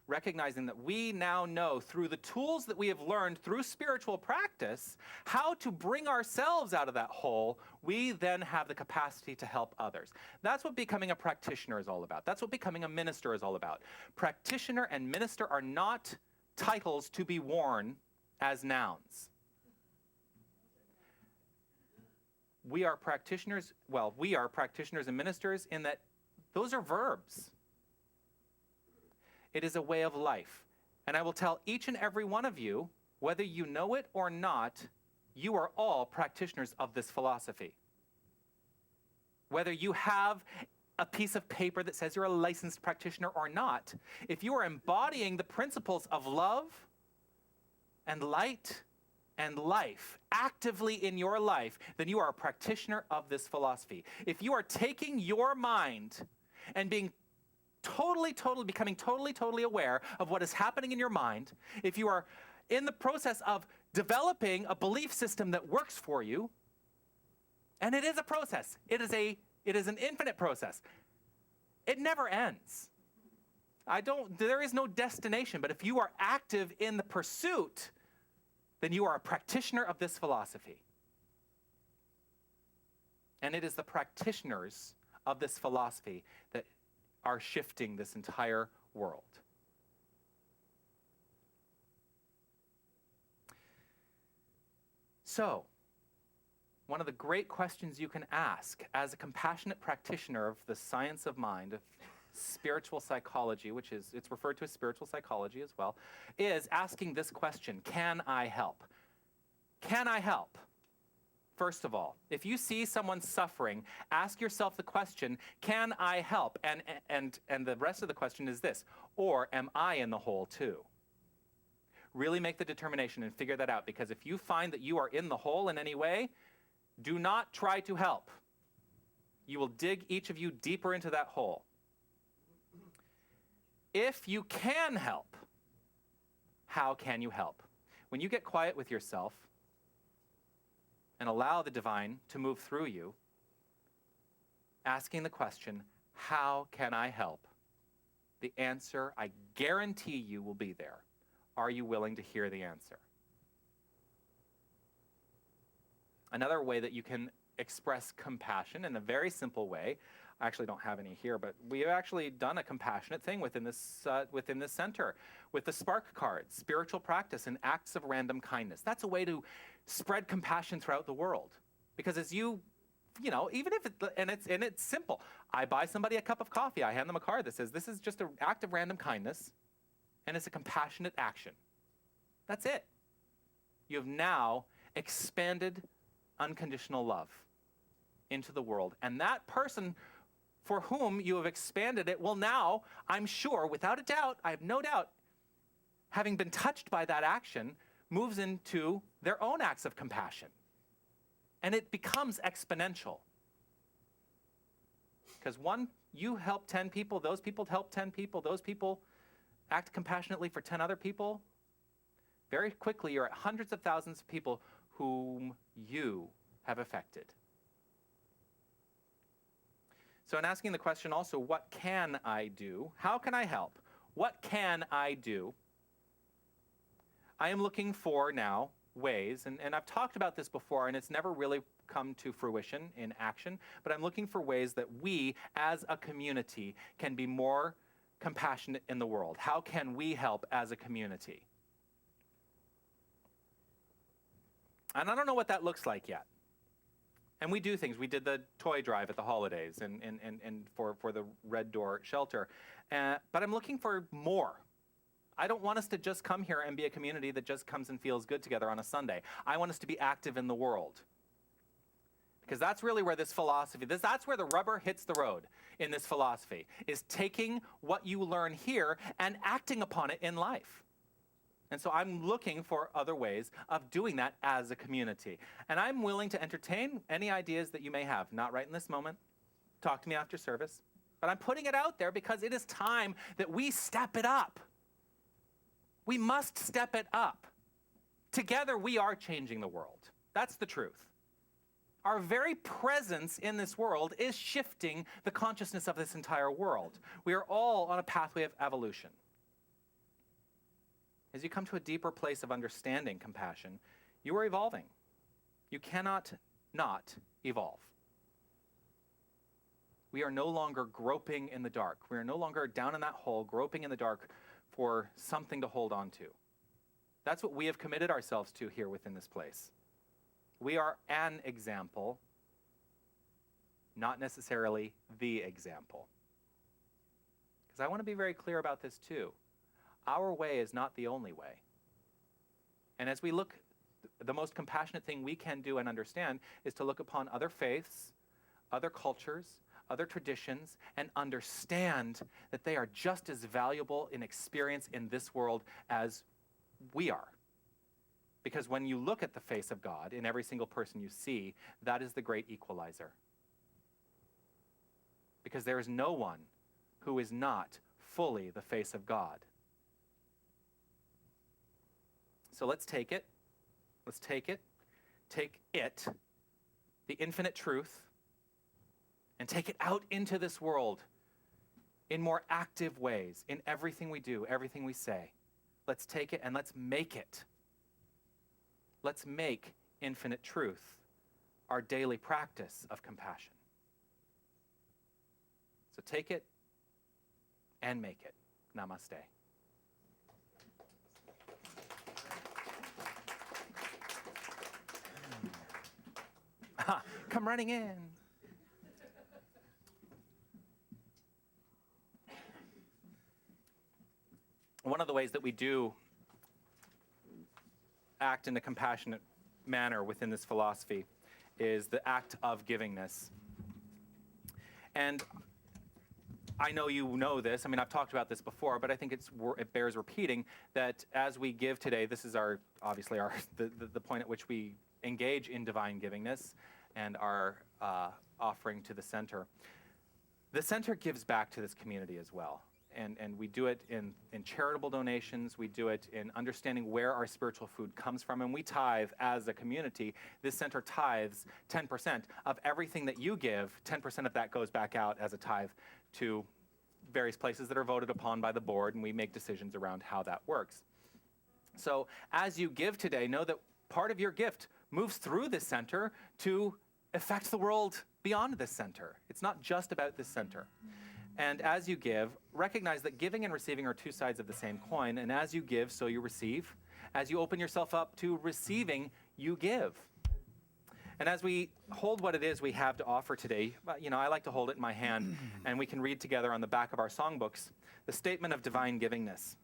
recognizing that we now know through the tools that we have learned through spiritual practice how to bring ourselves out of that hole, we then have the capacity to help others. That's what becoming a practitioner is all about. That's what becoming a minister is all about. Practitioner and minister are not titles to be worn as nouns. We are practitioners and ministers in that those are verbs. It is a way of life. And I will tell each and every one of you, whether you know it or not, you are all practitioners of this philosophy. Whether you have a piece of paper that says you're a licensed practitioner or not, if you are embodying the principles of love and light and life actively in your life, then you are a practitioner of this philosophy. If you are taking your mind and being becoming totally aware of what is happening in your mind, if you are in the process of developing a belief system that works for you, and it is a process, it is an infinite process. It never ends. There is no destination, but if you are active in the pursuit, then you are a practitioner of this philosophy. And it is the practitioners of this philosophy that are shifting this entire world. So, one of the great questions you can ask as a compassionate practitioner of the science of mind, of spiritual psychology, it's referred to as spiritual psychology as well, is asking this question: can I help? Can I help? First of all, if you see someone suffering, ask yourself the question, can I help? And the rest of the question is this: or am I in the hole too? Really make the determination and figure that out, because if you find that you are in the hole in any way, do not try to help. You will dig each of you deeper into that hole. If you can help, how can you help? When you get quiet with yourself and allow the divine to move through you, asking the question, how can I help? The answer, I guarantee you, will be there. Are you willing to hear the answer? Another way that you can express compassion in a very simple way, I actually don't have any here, but we have actually done a compassionate thing within this center with the Spark cards, spiritual practice and acts of random kindness. That's a way to spread compassion throughout the world. Because as you know, even if it's simple. I buy somebody a cup of coffee, I hand them a card that says, this is just an act of random kindness, and it's a compassionate action. That's it. You have now expanded unconditional love into the world. And that person for whom you have expanded it will now, I'm sure, without a doubt, I have no doubt, having been touched by that action, moves into their own acts of compassion. And it becomes exponential. Because you help 10 people, those people help 10 people, those people act compassionately for 10 other people. Very quickly, you're at hundreds of thousands of people whom you have affected. So in asking the question also, what can I do? How can I help? What can I do? I am looking for now ways, and I've talked about this before, and it's never really come to fruition in action, but I'm looking for ways that we as a community can be more compassionate in the world. How can we help as a community? And I don't know what that looks like yet. And we do things. We did the toy drive at the holidays and for the Red Door shelter. But I'm looking for more. I don't want us to just come here and be a community that just comes and feels good together on a Sunday. I want us to be active in the world. Because that's really where this philosophy, that's where the rubber hits the road in this philosophy, is taking what you learn here and acting upon it in life. And so I'm looking for other ways of doing that as a community. And I'm willing to entertain any ideas that you may have. Not right in this moment. Talk to me after service. But I'm putting it out there because it is time that we step it up. We must step it up. Together, we are changing the world. That's the truth. Our very presence in this world is shifting the consciousness of this entire world. We are all on a pathway of evolution. As you come to a deeper place of understanding compassion, you are evolving. You cannot not evolve. We are no longer groping in the dark. We are no longer down in that hole, groping in the dark for something to hold on to. That's what we have committed ourselves to here within this place. We are an example, not necessarily the example. Because I want to be very clear about this too. Our way is not the only way. And as we look, the most compassionate thing we can do and understand is to look upon other faiths, other cultures, other traditions, and understand that they are just as valuable in experience in this world as we are. Because when you look at the face of God in every single person you see, that is the great equalizer. Because there is no one who is not fully the face of God. So let's take it. Let's take it. Take it, the infinite truth, and take it out into this world in more active ways, in everything we do, everything we say. Let's take it and let's make it. Let's make infinite truth our daily practice of compassion. So take it and make it. Namaste. Come running in. One of the ways that we do act in a compassionate manner within this philosophy is the act of givingness. And I know you know this. I mean, I've talked about this before, but I think it bears repeating that as we give today, this is obviously the point at which we engage in divine givingness and our offering to the center. The center gives back to this community as well. And we do it in charitable donations. We do it in understanding where our spiritual food comes from. And we tithe as a community. This center tithes 10% of everything that you give. 10% of that goes back out as a tithe to various places that are voted upon by the board. And we make decisions around how that works. So as you give today, know that part of your gift moves through this center to affect the world beyond this center. It's not just about this center. And as you give, recognize that giving and receiving are two sides of the same coin. And as you give, so you receive. As you open yourself up to receiving, you give. And as we hold what it is we have to offer today, I like to hold it in my hand, and we can read together on the back of our songbooks the statement of divine givingness.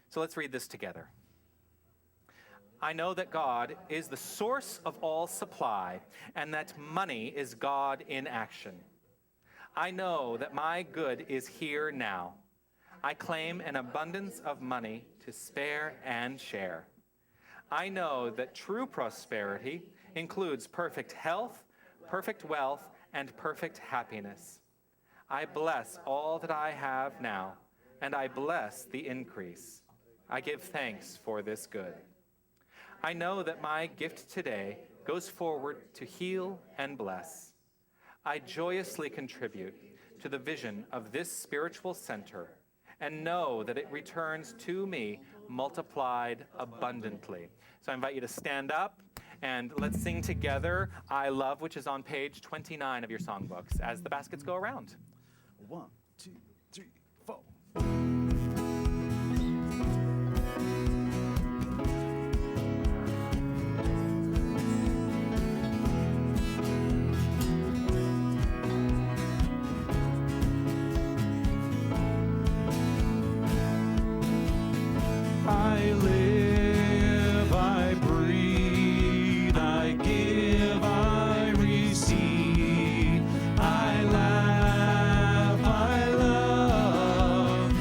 So let's read this together. I know that God is the source of all supply, and that money is God in action. I know that my good is here now. I claim an abundance of money to spare and share. I know that true prosperity includes perfect health, perfect wealth, and perfect happiness. I bless all that I have now, and I bless the increase. I give thanks for this good. I know that my gift today goes forward to heal and bless. I joyously contribute to the vision of this spiritual center and know that it returns to me multiplied abundantly. So I invite you to stand up and let's sing together I Love, which is on page 29 of your songbooks as the baskets go around.
1, 2, 3, 4. I live, I breathe, I give, I receive. I laugh, I love,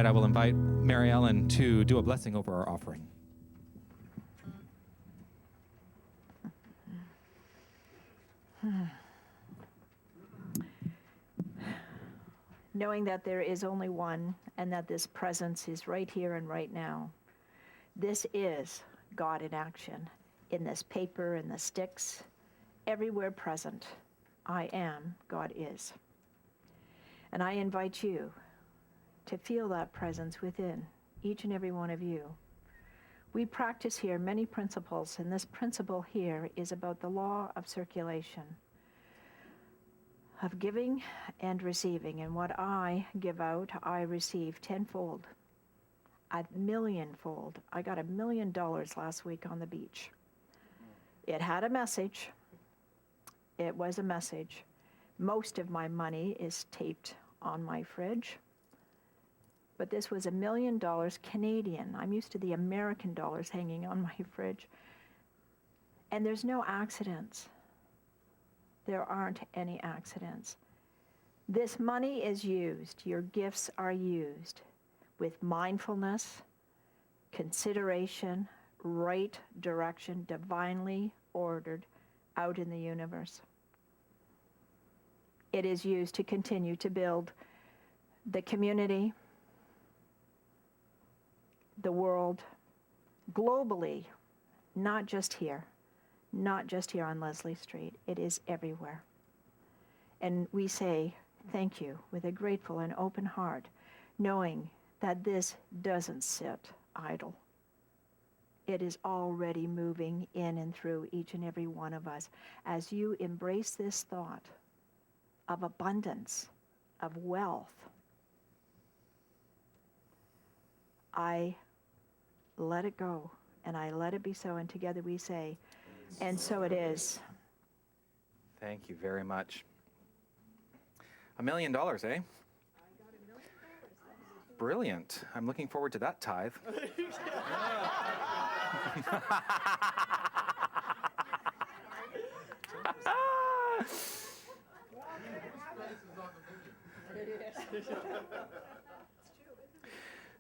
I will invite Mary Ellen to do a blessing over our offering.
Knowing that there is only one and that this presence is right here and right now. This is God in action, in this paper, in the sticks, everywhere present. I am, God is. And I invite you to feel that presence within each and every one of you. We practice here many principles, and this principle here is about the law of circulation, of giving and receiving. And what I give out, I receive tenfold, a millionfold. I got $1 million last week on the beach. It had a message. It was a message. Most of my money is taped on my fridge. But this was $1 million Canadian. I'm used to the American dollars hanging on my fridge. And there's no accidents. There aren't any accidents. This money is used, your gifts are used with mindfulness, consideration, right direction, divinely ordered out in the universe. It is used to continue to build the community, the world, globally, not just here. Not just here on Leslie Street. It is everywhere. And we say thank you with a grateful and open heart, knowing that this doesn't sit idle. It is already moving in and through each and every one of us as you embrace this thought of abundance, of wealth. I let it go, and I let it be so, and together we say, and so it is.
Thank you very much. $1 million, eh? I got $1 million. Brilliant. I'm looking forward to that tithe.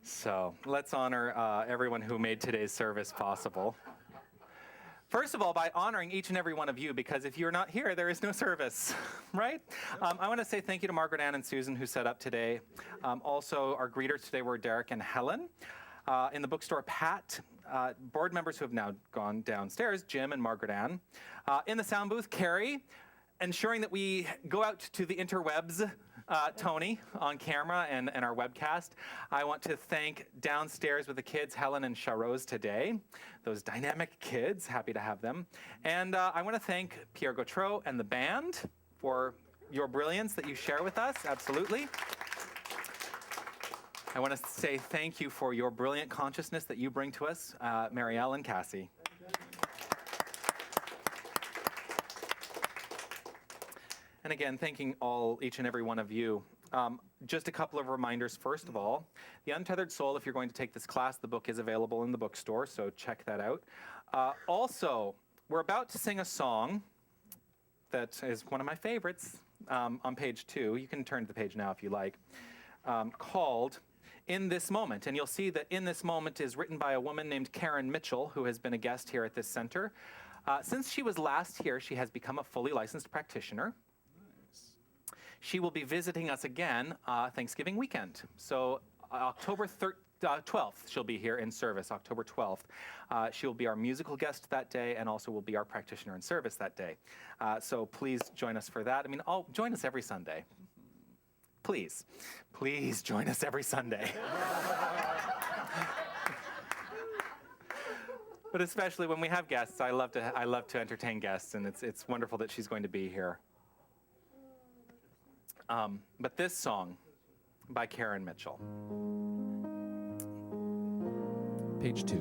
So let's honor everyone who made today's service possible. First of all, by honoring each and every one of you, because if you're not here, there is no service, right? I want to say thank you to Margaret Ann and Susan who set up today. Also, our greeters today were Derek and Helen. In the bookstore, Pat. Board members who have now gone downstairs, Jim and Margaret Ann. In the sound booth, Carrie. Ensuring that we go out to the interwebs, Tony, on camera and our webcast. I want to thank downstairs with the kids, Helen and Charose today. Those dynamic kids, happy to have them. And I want to thank Pierre Gautreau and the band for your brilliance that you share with us, absolutely. I want to say thank you for your brilliant consciousness that you bring to us, Marielle and Cassie. And again, thanking each and every one of you. Just a couple of reminders. First of all, The Untethered Soul, if you're going to take this class, the book is available in the bookstore, so check that out. Also, we're about to sing a song that is one of my favorites on page 2. You can turn to the page now if you like, called In This Moment. And you'll see that In This Moment is written by a woman named Karen Mitchell, who has been a guest here at this center. Since she was last here, she has become a fully licensed practitioner. She will be visiting us again Thanksgiving weekend. So October 12th, she'll be here in service, October 12th. She will be our musical guest that day and also will be our practitioner in service that day. So please join us for that. I mean, join us every Sunday. Please join us every Sunday. But especially when we have guests, I love to entertain guests, and it's wonderful that she's going to be here. But this song by Karen Mitchell. Page 2.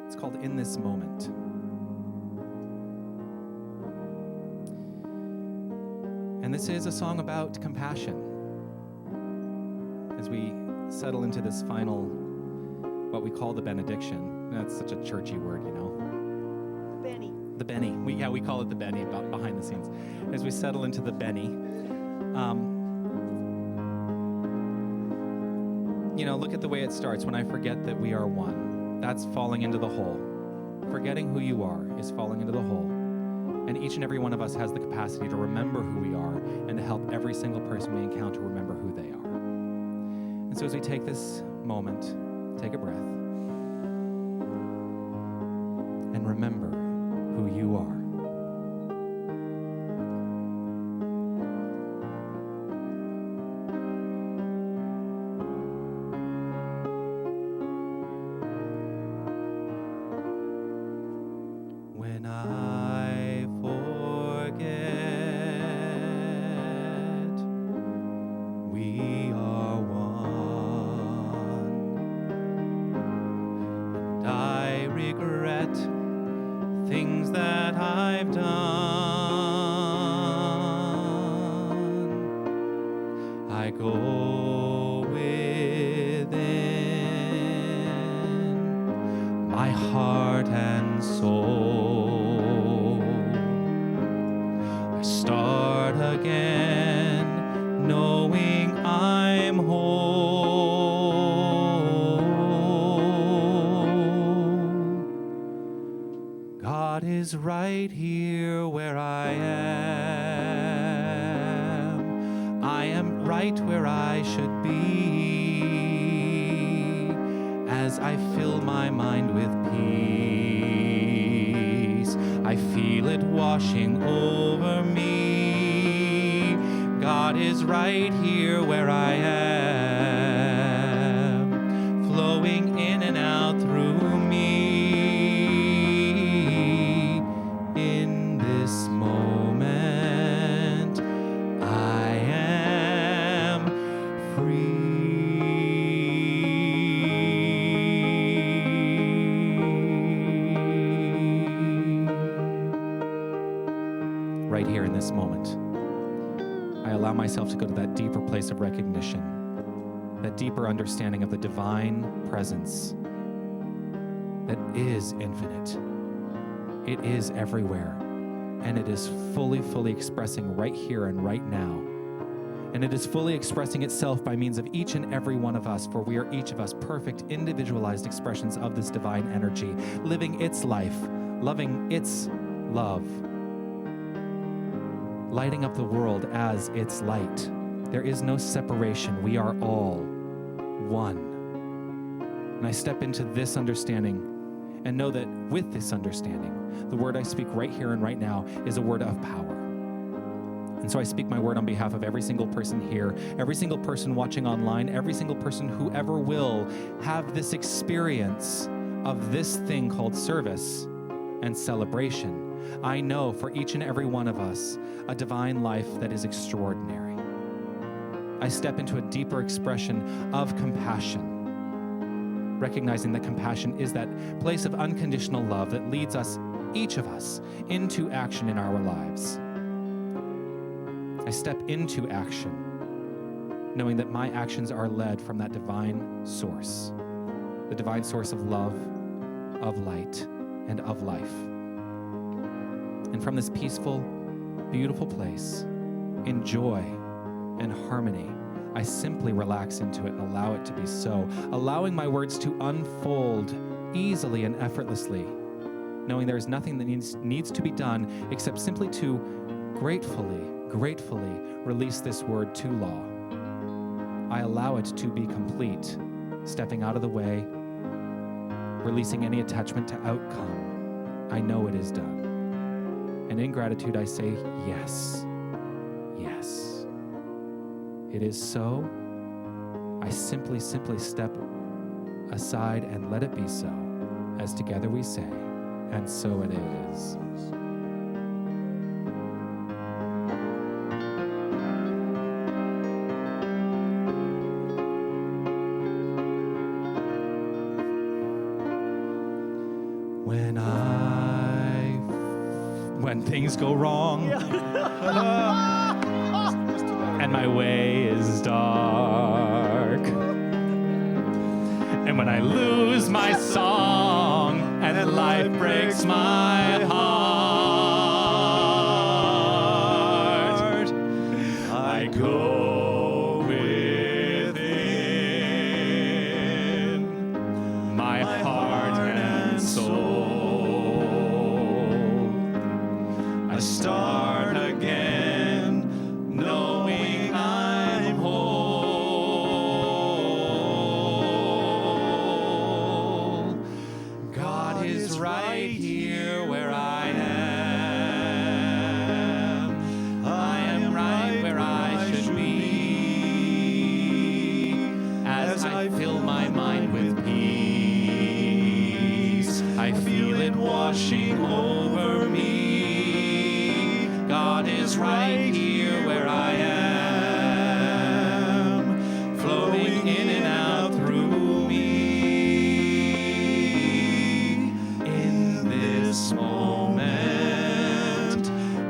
It's called In This Moment. And this is a song about compassion. As we settle into this final, what we call the benediction. That's such a churchy word, you know.
Benny.
The Benny. We call it the Benny behind the scenes. As we settle into the Benny,
look at the way it starts. When I forget that we are one, that's falling into the hole. Forgetting who you are is falling into the hole. And each and every one of us has the capacity to remember who we are and to help every single person we encounter remember who they are. And so as we take this moment, take a breath, and remember who you are. When I forget, we are one, and I regret things that I've done. I go within my heart and soul. I start again, knowing I'm whole. God is right here where I am. I am right where I should be, as I fill my mind with peace. I feel it washing over me. God is right here where I am, flowing in and out through me. In this moment, I am free. Right here in this moment, I allow myself to go to that deeper place of recognition, that deeper understanding of the divine presence that is infinite. It is everywhere, and it is fully expressing right here and right now. And it is fully expressing itself by means of each and every one of us, for we are each of us perfect, individualized expressions of this divine energy, living its life, loving its love, lighting up the world as its light. There is no separation. We are all one. And I step into this understanding and know that with this understanding, the word I speak right here and right now is a word of power. And so I speak my word on behalf of every single person here, every single person watching online, every single person who ever will have this experience of this thing called service and celebration. I know for each and every one of us a divine life that is extraordinary. I step into a deeper expression of compassion, recognizing that compassion is that place of unconditional love that leads us, each of us, into action in our lives. I step into action, knowing that my actions are led from that divine source, the divine source of love, of light, and of life. And from this peaceful, beautiful place, in joy and harmony, I simply relax into it and allow it to be so, allowing my words to unfold easily and effortlessly, knowing there is nothing that needs to be done except simply to gratefully release this word to law. I allow it to be complete, stepping out of the way, releasing any attachment to outcome. I know it is done. And in gratitude, I say, yes, yes. It is so. I simply step aside and let it be so, as together we say, and so it is. When things go wrong and my way is dark, and when I lose my song and then life breaks my heart, I go within washing over me. God is right here where I am, flowing in and out through me. In this moment,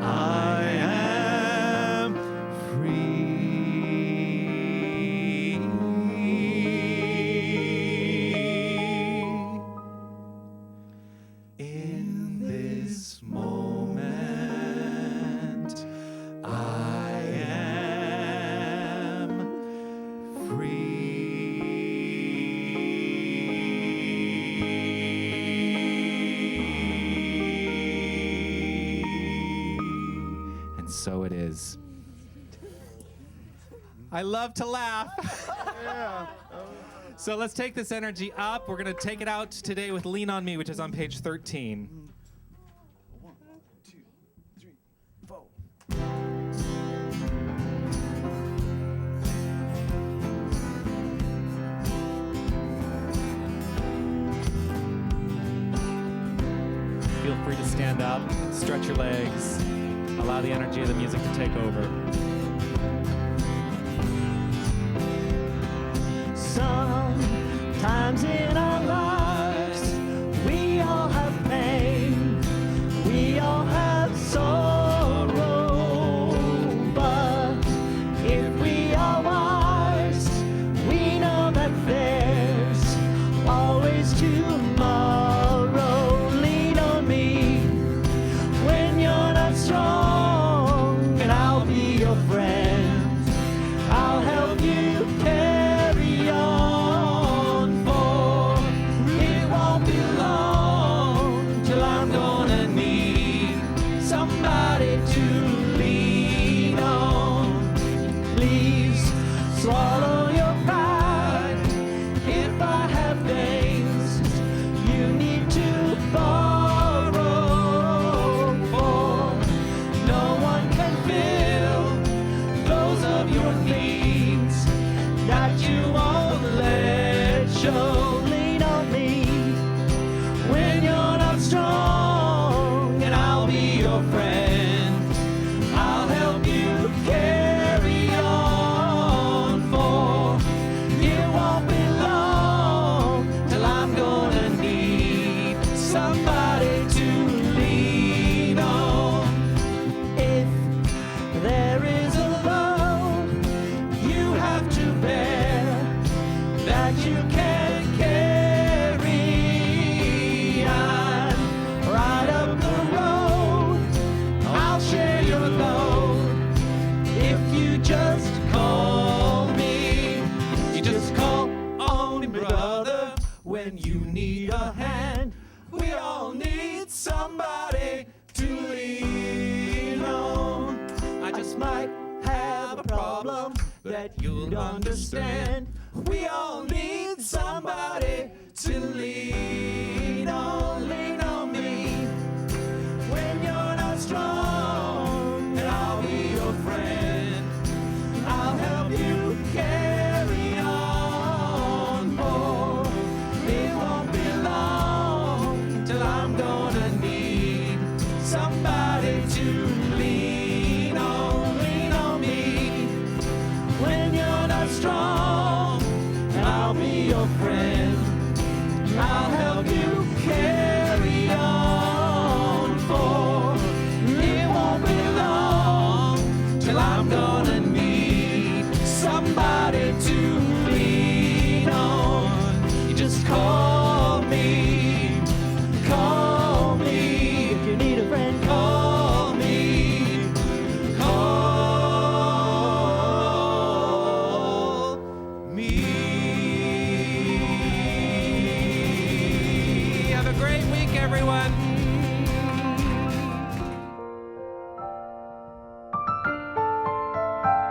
I am free. In this moment, I am free. And so it is. I love to laugh. So let's take this energy up. We're going to take it out today with Lean on Me, which is on page 13.
1, 2, 3, 4.
Feel free to stand up, stretch your legs, allow the energy of the music to take over.
Sometimes in our lives, we all have pain, we all have sorrow, but if we are wise, we know that there's always tomorrow. Lean on me when you're not strong, and I'll be your friend. I'll help you carry on, for it won't be long till I'm gonna need somebody to lean on. Please swallow your pride. If I have things you need to borrow, for no one can fill those of your needs that you won't let show. Lean on me when you're not strong, and I'll be your friend. I'll help you carry on, for it won't be long till I'm gonna need somebody to lean on. If there is a load you have to bear that you can't carry, I'm right up the road. I'll share your load if you just call me. You just call on me, brother, when you need a hand. We all need somebody to lean on. I just might have a problem that you'll understand. We all need somebody to lean on. Lean on me when you're not strong, and I'll be your friend. I'll help you carry on, for it won't be long till I'm gonna need somebody to lean on. Lean on me when you're not strong, and I'll be your friend. I'll help you carry on, for it won't be long till I'm gonna need somebody to lean on. You just call me if you need a friend. Call me, call me.
Have a great week, everyone.